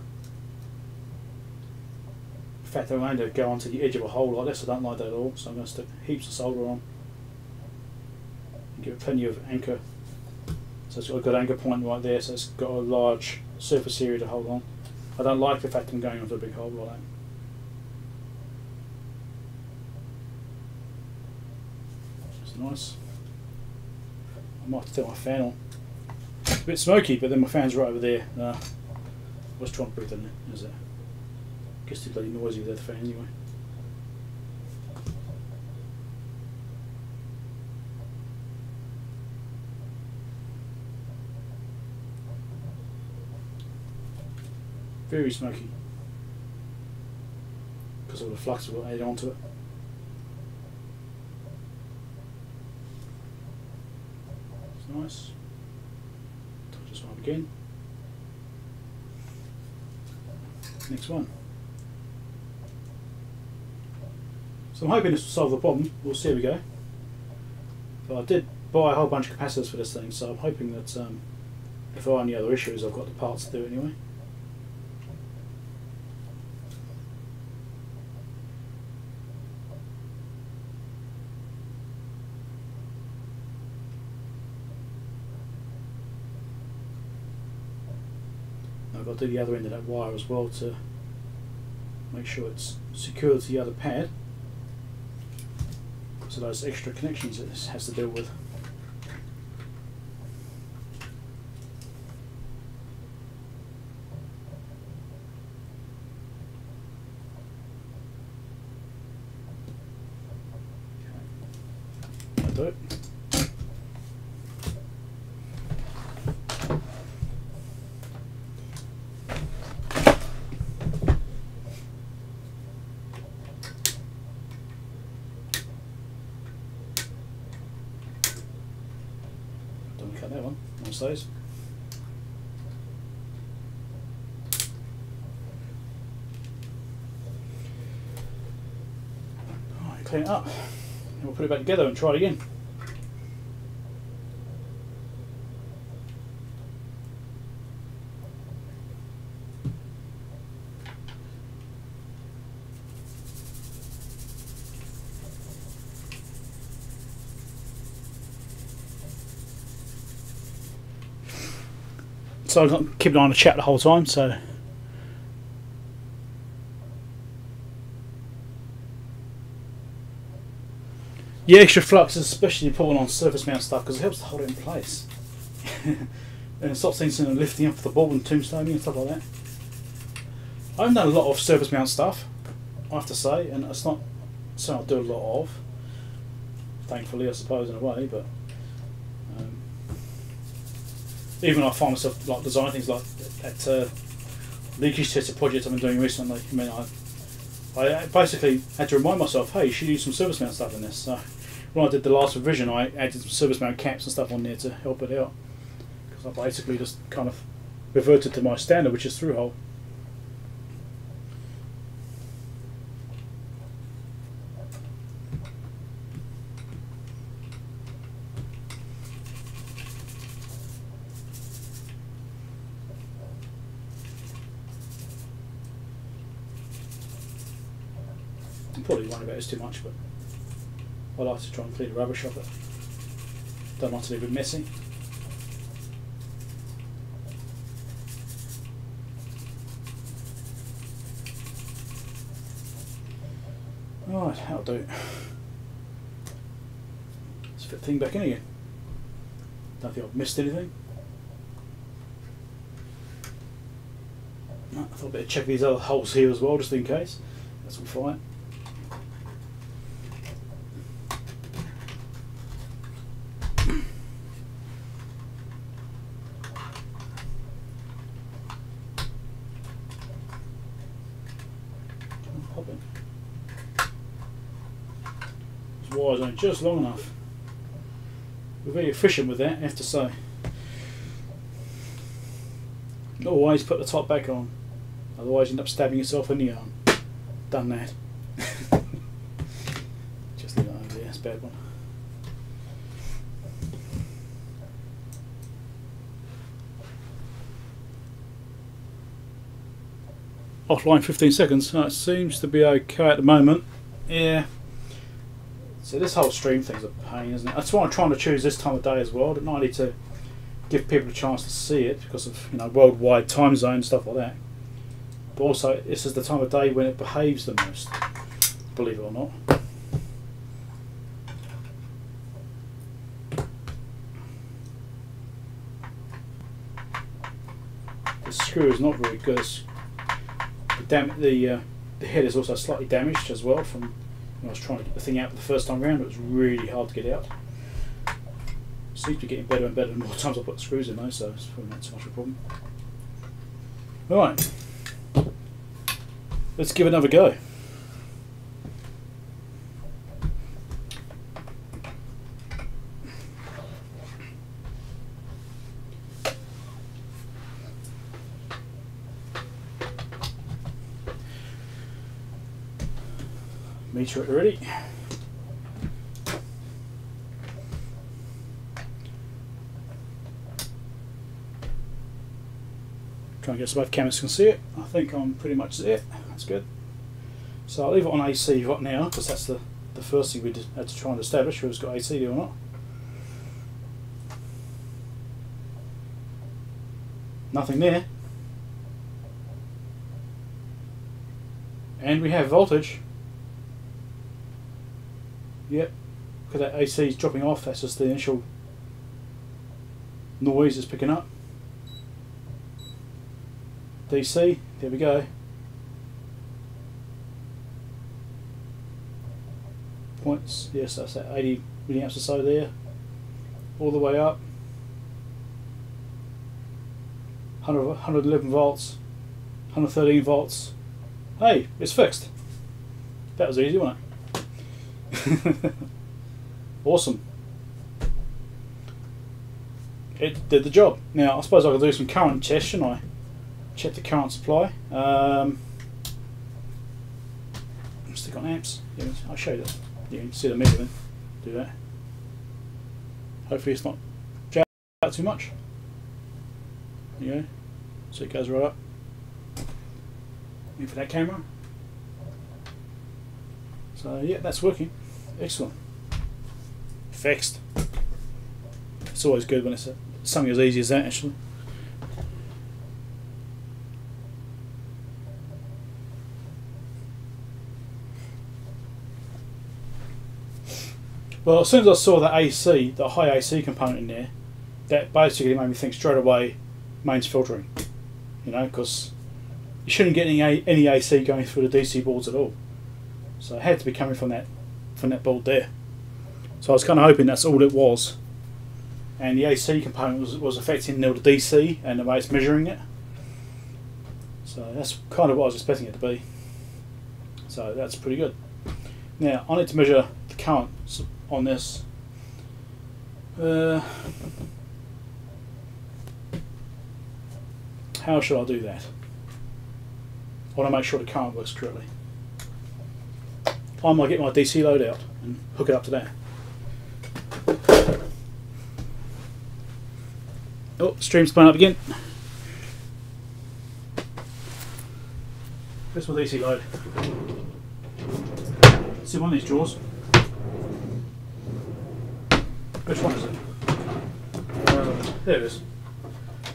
factor around to go onto the edge of a hole like this. I don't like that at all, so I'm going to stick heaps of solder on and give it plenty of anchor. So it's got a good anchor point right there, so it's got a large surface area to hold on. I don't like the fact that I'm going onto a big hole like that. It's nice. I might have to turn my fan on. It's a bit smoky, but then my fan's right over there. I was trying to breathe in there. There's that. Gets too bloody noisy without the fan anyway. Very smoky because of the flux we've added onto it. It's nice. Touch this one up again. Next one. So I'm hoping this will solve the problem. We'll see how we go. But I did buy a whole bunch of capacitors for this thing, so I'm hoping that if there are any other issues, I've got the parts to do it anyway. I've got to do the other end of that wire as well to make sure it's secured to the other pad. So those extra connections it has to deal with. Okay. That'll do it. Cut that one, nice those. Alright, clean it up. And we'll put it back together and try it again. So I've got keep an eye on the chat the whole time, so yeah, extra flux is especially important on surface mount stuff because it helps to hold it in place. And it stops things from lifting up the board and tombstoning and stuff like that. I've done a lot of surface mount stuff, I have to say, and it's not something I do a lot of, thankfully I suppose in a way, but even I find myself like designing things like that leakage tester project I've been doing recently. I mean, I basically had to remind myself, hey, you should use some surface mount stuff in this. So when I did the last revision, I added some surface mount caps and stuff on there to help it out. Because I basically just kind of reverted to my standard, which is through hole. I'm probably worrying about this too much, but I like to try and clean the rubbish off it. Don't like to leave it messy. Right, that'll do. Let's fit the thing back in again. Don't think I've missed anything. No, I thought I'd better check these other holes here as well, just in case. That's all fine. These wires aren't just long enough. We're very efficient with that, I have to say. Always put the top back on, otherwise you end up stabbing yourself in the arm. Done that. Just leave that over there, that's a bad one. Offline 15 seconds. No, it seems to be okay at the moment. Yeah. So this whole stream thing's a pain, isn't it? That's why I'm trying to choose this time of day as well. I don't need to give people a chance to see it because of, you know, worldwide time zone and stuff like that. But also, this is the time of day when it behaves the most, believe it or not. The screw is not very good. The head is also slightly damaged as well from when I was trying to get the thing out the first time around. It was really hard to get out. Seems to be getting better and better the more times I put the screws in though, so it's probably not so much of a problem. Right, let's give it another go. Meter it already. Try and get so both cameras can see it. I think I'm pretty much there. That's good. So I'll leave it on AC right now because that's the first thing we had to try and establish whether it's got AC there or not. Nothing there. And we have voltage. Yep, because that AC is dropping off. That's just the initial noise it's picking up. DC, there we go. Points, yes, that's that 80 milliamps or so there. All the way up. 111 volts, 113 volts. Hey, it's fixed. That was easy, wasn't it? Awesome. It did the job. Now I suppose I could do some current tests, shouldn't I? Check the current supply. Stick on amps. Yeah, I'll show you that. You can see the measurement. Do that. Hopefully it's not jacked out too much. There you go. So it goes right up. In for that camera. So yeah, that's working. Excellent. Fixed. It's always good when it's something as easy as that, actually. Well, as soon as I saw the AC, the high AC component in there, that basically made me think straight away mains filtering. You know, because you shouldn't get any AC going through the DC boards at all. So it had to be coming from that board there. So I was kind of hoping that's all it was, and the AC component was affecting the DC and the way it's measuring it. So that's kind of what I was expecting it to be. So that's pretty good. Now I need to measure the current on this. How should I do that? I want to make sure the current works correctly. I might get my DC load out and hook it up to that. Oh, stream's playing up again. Where's my DC load? It's in one of these drawers. Which one is it? There it is.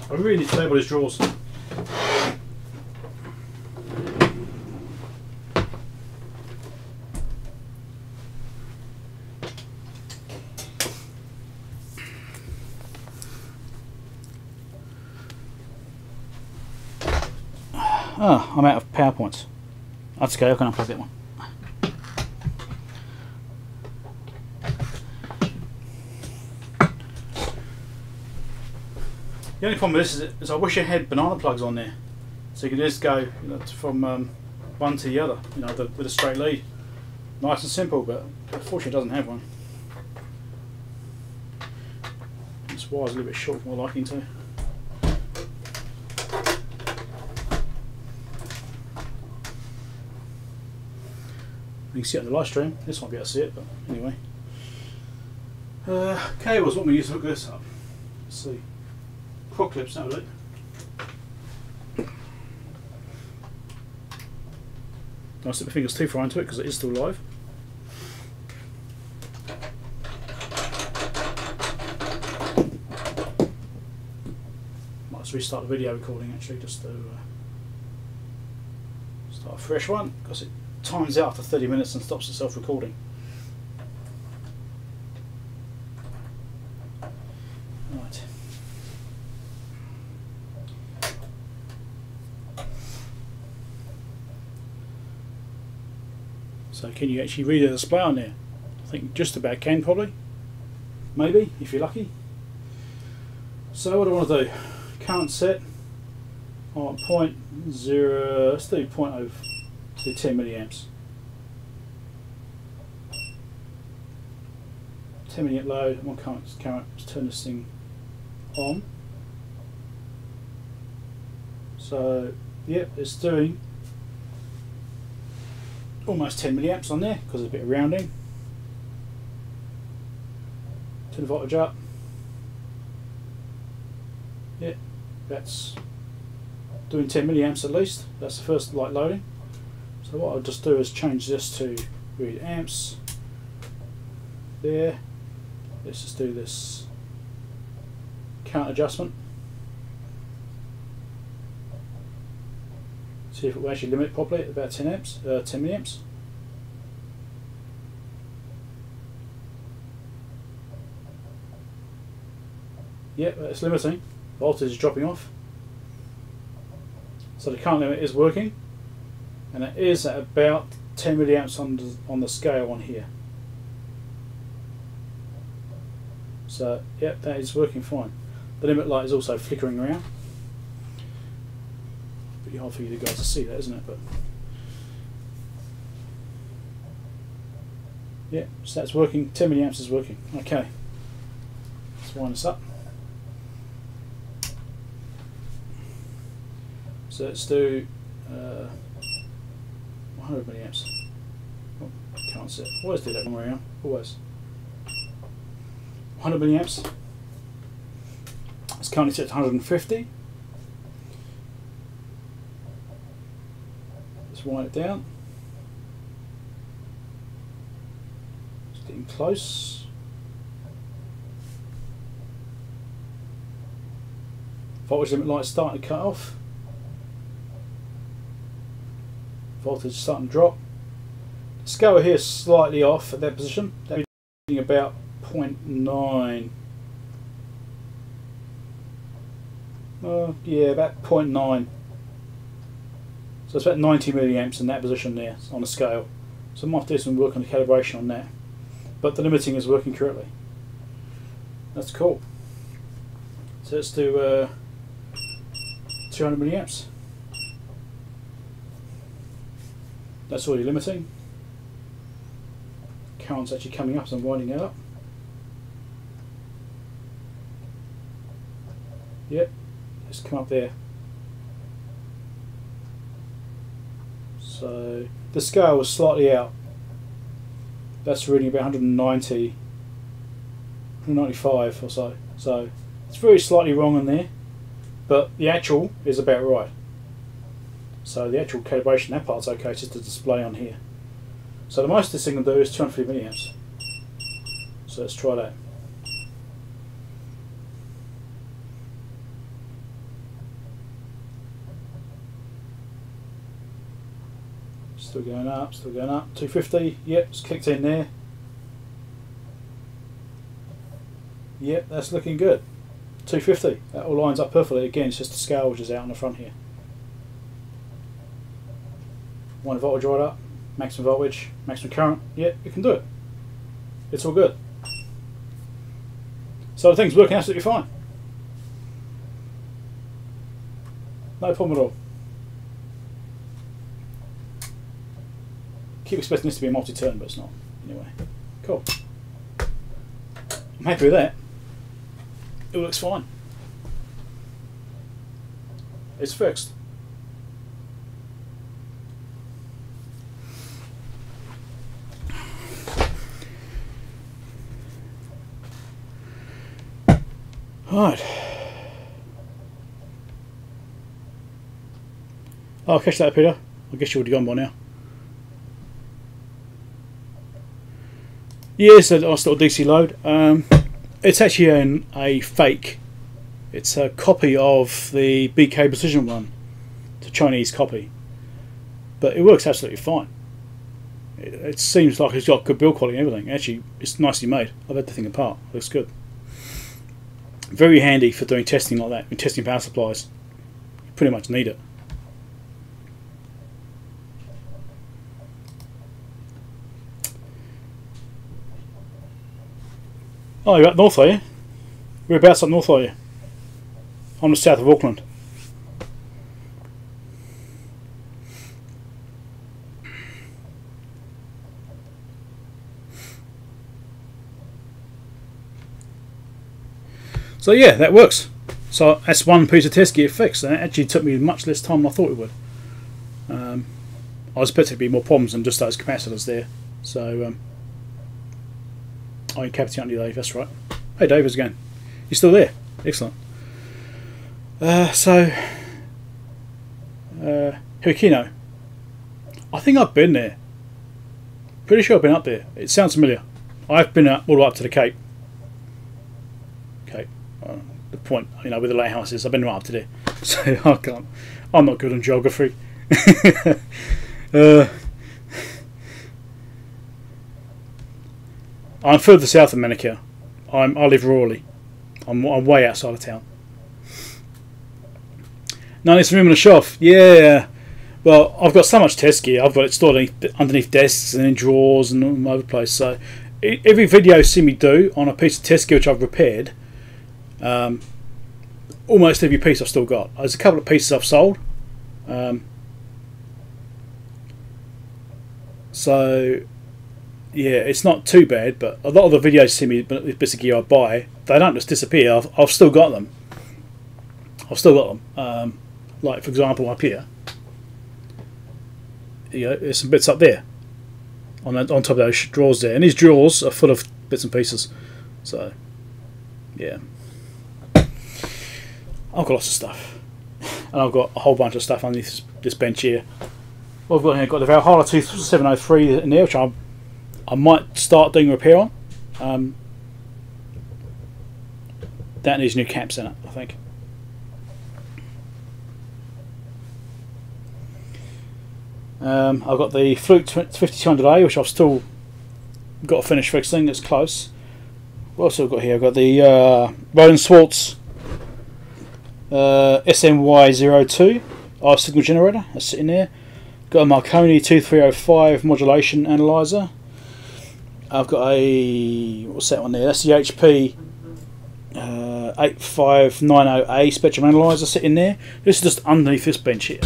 I really need to label these drawers. Ah, I'm out of PowerPoints. That's okay, I can unplug that one. The only problem with this is I wish I had banana plugs on there, so you could just go, you know, from one to the other, you know, with a straight lead. Nice and simple, but unfortunately it doesn't have one. This wire's a little bit short for my liking too. You can see it on the live stream. This won't be able to see it, but anyway. Cables, what we use to hook this up. Let's see. Quad clips, have a look. Don't stick my fingers too far into it because it is still live. Might just restart the video recording actually, just to start a fresh one, because it times out after 30 minutes and stops itself recording. Right. So can you actually read the display on there? I think just about can, probably. Maybe, if you're lucky. So what do I want to do? Current set on 0.0, let's do 0.0, let's do 10 milliamps. 10 milliamp load, one current, let's turn this thing on. So, yep, it's doing almost 10 milliamps on there because there's a bit of rounding. Turn the voltage up. Yeah, that's doing 10 milliamps at least. That's the first light loading. So what I'll just do is change this to read amps. There. Let's just do this current adjustment. See if it will actually limit properly at about 10 amps, 10 milliamps. Yep, it's limiting. Voltage is dropping off. So the current limit is working, and it is at about 10 milliamps on the scale on here. So yep, that is working fine. The limit light is also flickering around. Pretty hard for you guys to see that, isn't it? But yeah, so that's working. 10 milliamps is working. Okay, let's wind this up. So let's do 100 milliamps. Oh, can't see it. Always do that one way around. Always. 100 milliamps. It's currently set to 150. Let's wind it down. It's getting close. Voltage limit light starting to cut off. Voltage starting to drop. The scale here is slightly off at that position. That's about 0.9. Yeah, about 0.9. So it's about 90 milliamps in that position there on the scale. So I might have to do some work on the calibration on that. But the limiting is working correctly. That's cool. So let's do 200 milliamps. That's already limiting. Current's actually coming up, so I'm winding it up. Yep, let's come up there. So the scale was slightly out. That's reading about 190, 195 or so. So it's very slightly wrong in there, but the actual is about right. So the actual calibration, that part's okay, it's just a display on here. So the most this thing can do is 250 milliamps. So let's try that. Still going up, still going up. 250, yep, it's kicked in there. Yep, that's looking good. 250, that all lines up perfectly. Again, it's just the scale which is out on the front here. Want the voltage right up, maximum voltage, maximum current. Yeah, you can do it. It's all good. So the thing's working absolutely fine. No problem at all. Keep expecting this to be a multi-turn, but it's not. Anyway, cool. I'm happy with that. It looks fine. It's fixed. Right. I'll catch that, Peter. I guess you would have gone by now. Yes, a nice little DC load. It's actually a fake. It's a copy of the BK Precision one. It's a Chinese copy. But it works absolutely fine. It seems like it's got good build quality and everything. Actually, it's nicely made. I've had the thing apart. It looks good. Very handy for doing testing like that. When testing power supplies, you pretty much need it. Oh, you're up north, are you? Whereabouts up north are you? I'm just south of Auckland. So yeah, that works. So that's one piece of test gear fixed, and it actually took me much less time than I thought it would. I was expecting to be more problems than just those capacitors there. So oh, you kept it on you, Dave. That's right. Hey, Dave, how's it going? You're still there? Excellent. Hirikino. I think I've been there. Pretty sure I've been up there. It sounds familiar. I've been all the way up to the Cape. The point, you know, where the lighthouse is. I've been right up to there. So I can't. I'm not good on geography. I'm further south of Manukau. I live rurally. I'm way outside of town. Now there's room in the shop. Yeah. Well, I've got so much test gear. I've got it stored underneath desks and in drawers and all over the place. So every video you see me do on a piece of test gear which I've repaired, almost every piece I've still got. There's a couple of pieces I've sold. So yeah, it's not too bad, but a lot of the videos you see me with bits of gear I buy, they don't just disappear. I've still got them. Like for example up here, you know, there's some bits up there on top of those drawers there, and these drawers are full of bits and pieces. So yeah, I've got lots of stuff, and I've got a whole bunch of stuff underneath this bench here. What I've got here, I've got the Valhalla 2703 in there, which I might start doing repair on. That needs new caps in it, I think. I've got the Fluke 5200A, which I've still got to finish fixing. It's close. What else have I got here? I've got the Roland Swartz SMY02 R signal generator. That's sitting there. Got a Marconi 2305 modulation analyzer. I've got a, what's that one there? That's the HP 8590A spectrum analyzer sitting there. This is just underneath this bench here.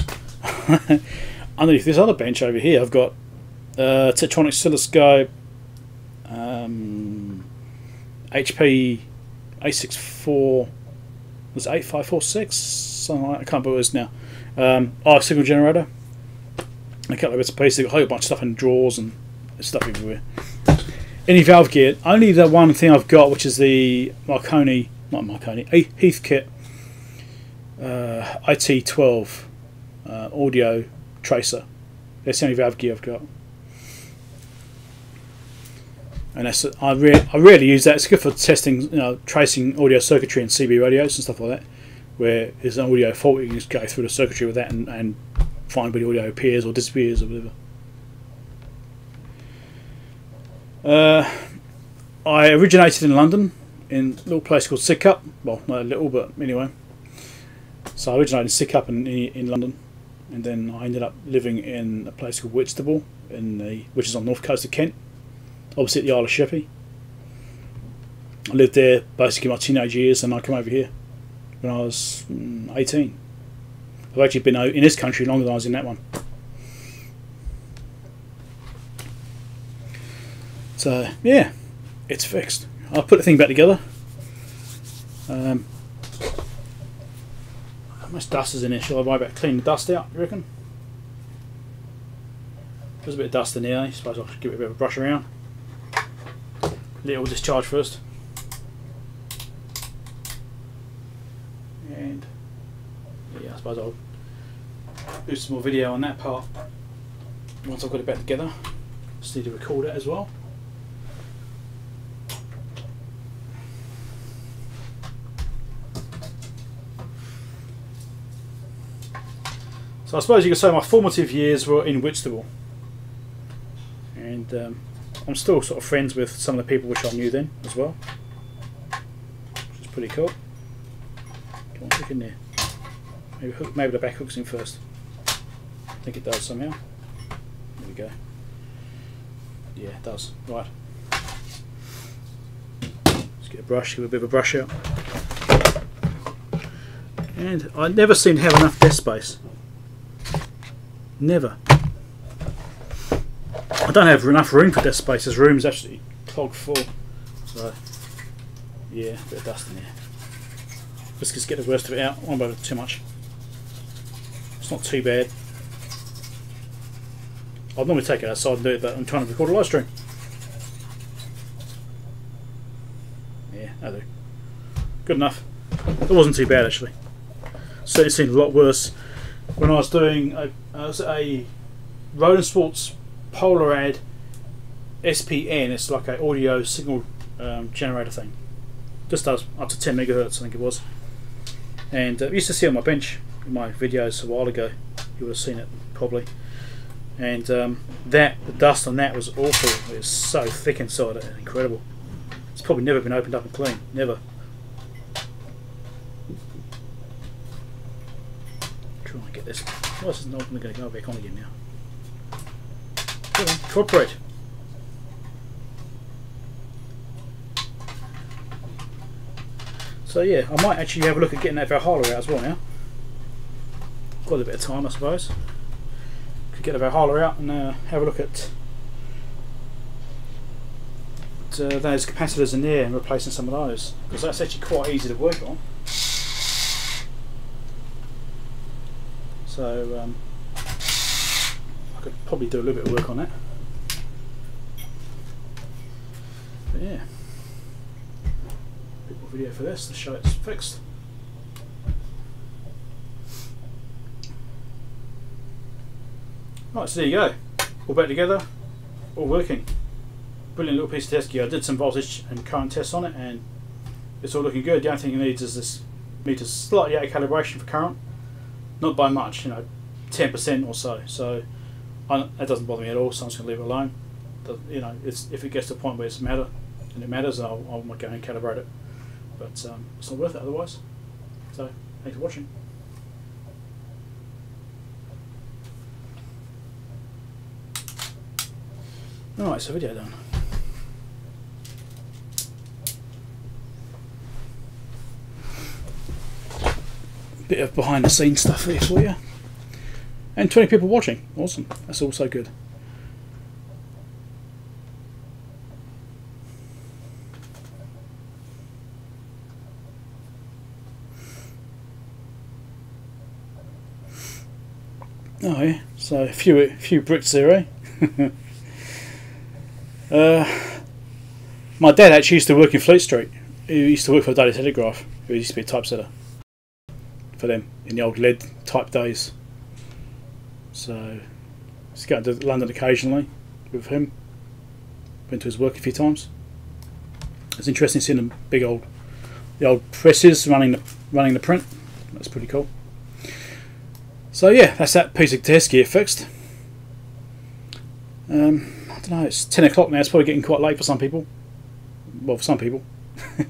Underneath this other bench over here, I've got Tektronix oscilloscope, HP 864, was it 8546? Something like that. I can't remember what it is now. R signal generator. A couple of bits of pieces. I've got a whole bunch of stuff in drawers and stuff everywhere. Any valve gear, only the one thing I've got, which is the Marconi, not Marconi, Heathkit IT12 audio tracer. That's the only valve gear I've got, and that's I rarely use that. It's good for testing, you know, tracing audio circuitry and CB radios and stuff like that, where there's an audio fault. You can just go through the circuitry with that and find where the audio appears or disappears or whatever. I originated in London in a little place called Sidcup. Well, not a little, but anyway. So I originated in Sidcup in London. and then I ended up living in a place called Whitstable, which is on the north coast of Kent, opposite the Isle of Sheppey. I lived there basically my teenage years, and I came over here when I was 18. I've actually been in this country longer than I was in that one. So yeah, it's fixed. I'll put the thing back together. How much dust is in here? Shall I worry about cleaning the dust out, you reckon? There's a bit of dust in there. I suppose I should give it a bit of a brush around. Little discharge first. And yeah, I suppose I'll do some more video on that part once I've got it back together. Just need to record it as well. So I suppose you could say my formative years were in Whitstable, and I'm still sort of friends with some of the people which I knew then as well, which is pretty cool. Come on, hook in there. Maybe the back hooks in first. I think it does somehow. There we go. Yeah, it does. Right. Let's get a brush, give a bit of a brush out. And I never seem to have enough desk space. Never. I don't have enough room for desk space. This room is actually clogged full. So yeah, a bit of dust in there. Let's just get the worst of it out. I don't worry about it too much. It's not too bad. I'd normally take it outside and do it, but I'm trying to record a live stream. Yeah, that'll do. Good enough. It wasn't too bad actually. Certainly seemed a lot worse when I was doing a Road and Sports Polarad SPN. It's like an audio signal generator thing. Just does up to 10 megahertz, I think it was. And I used to see it on my bench in my videos a while ago. You would have seen it probably. And the dust on that was awful. It was so thick inside it, incredible. It's probably never been opened up and cleaned, never. Try and get this. Oh, this is not going to go back on again now. Come on, cooperate. So yeah, I might actually have a look at getting that Valhalla out as well now. Got a bit of time, I suppose. Could get the Valhalla out and have a look at those capacitors in there and replacing some of those, because that's actually quite easy to work on. So I could probably do a little bit of work on that. But yeah, a bit more video for this to show it's fixed. Right, so there you go, all back together, all working. Brilliant little piece of test gear. I did some voltage and current tests on it and it's all looking good. The only thing it needs is this meter slightly out of calibration for current, not by much, 10% or so. So that doesn't bother me at all, so I'm just going to leave it alone. If it gets to a point where it matters, I'll go and calibrate it. But it's not worth it otherwise. So thanks for watching. Alright, so video done. Bit of behind the scenes stuff here for you. And 20 people watching. Awesome. That's also good. Oh yeah, so a few bricks there, eh? My dad actually used to work in Fleet Street. He used to work for Daily Telegraph. He used to be a typesetter for them in the old lead type days. So I used to go to London occasionally with him. Been to his work a few times. It's interesting seeing the old presses running the print. That's pretty cool. So yeah, that's that piece of test gear fixed. I don't know, it's 10 o'clock now, it's probably getting quite late for some people. Well, for some people. I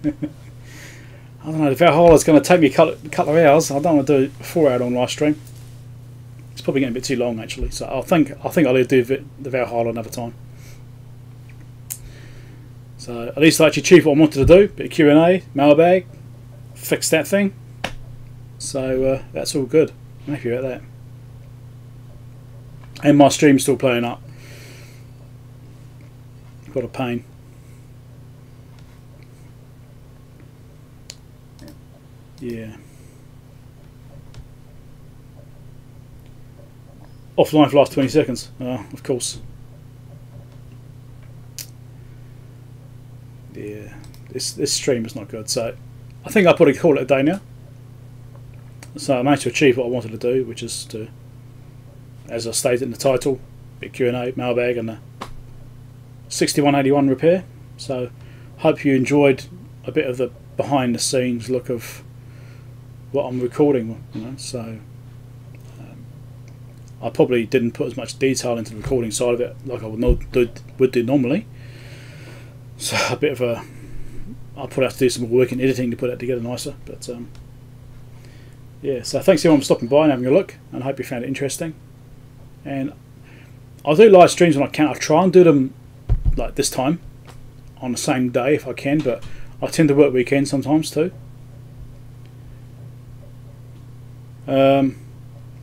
don't know, the Valhalla's going to take me a couple of hours. I don't want to do a 4-hour long live stream. It's probably getting a bit too long actually, so I think I'll do the Valhalla another time. So at least I actually achieved what I wanted to do. Bit of Q&A, mailbag, fix that thing. So that's all good. I'm happy about that. And my stream's still playing up. What a pain. Yeah. Offline for the last 20 seconds. Of course. Yeah. This stream is not good. So I think I'll probably call it a day now. So I managed to achieve what I wanted to do, which is to, as I stated in the title, bit Q&A, mailbag, and the 6181 repair. So hope you enjoyed a bit of the behind the scenes look of what I'm recording. So I probably didn't put as much detail into the recording side of it like I would do normally. So a bit of a, I'll probably have to do some more work in editing to put that together nicer. But yeah, so thanks everyone for stopping by and having a look, and I hope you found it interesting. And I'll do live streams when I can. I'll try and do them like this time on the same day if I can, but I tend to work weekends sometimes too.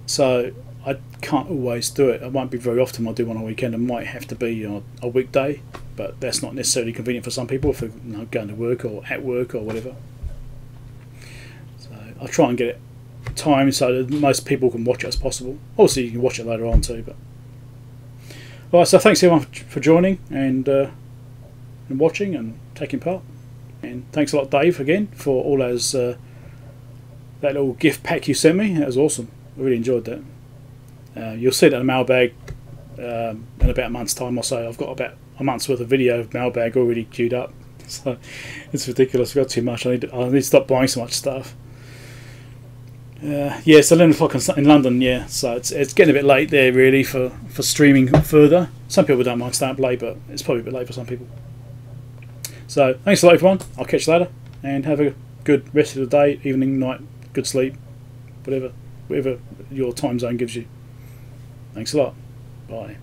So I can't always do it. It won't be very often I'll do one on a weekend. It might have to be on a weekday, but that's not necessarily convenient for some people if they're going to work or at work or whatever. So I'll try and get it timed so that most people can watch it as possible. Obviously you can watch it later on too. But alright, so thanks everyone for joining and watching and taking part. And thanks a lot Dave again for all those that little gift pack you sent me. That was awesome. I really enjoyed that. You'll see that in the mailbag in about a month's time or so. I've got about a month's worth of video of mailbag already queued up. So it's ridiculous. I've got too much. I need to stop buying so much stuff. Yeah, it's 11 o'clock in London. Yeah, so it's getting a bit late there really for streaming further. Some people don't mind staying up late, but it's probably a bit late for some people. So thanks a lot everyone. I'll catch you later and have a good rest of the day, evening, night, good sleep, whatever your time zone gives you. Thanks a lot. Bye.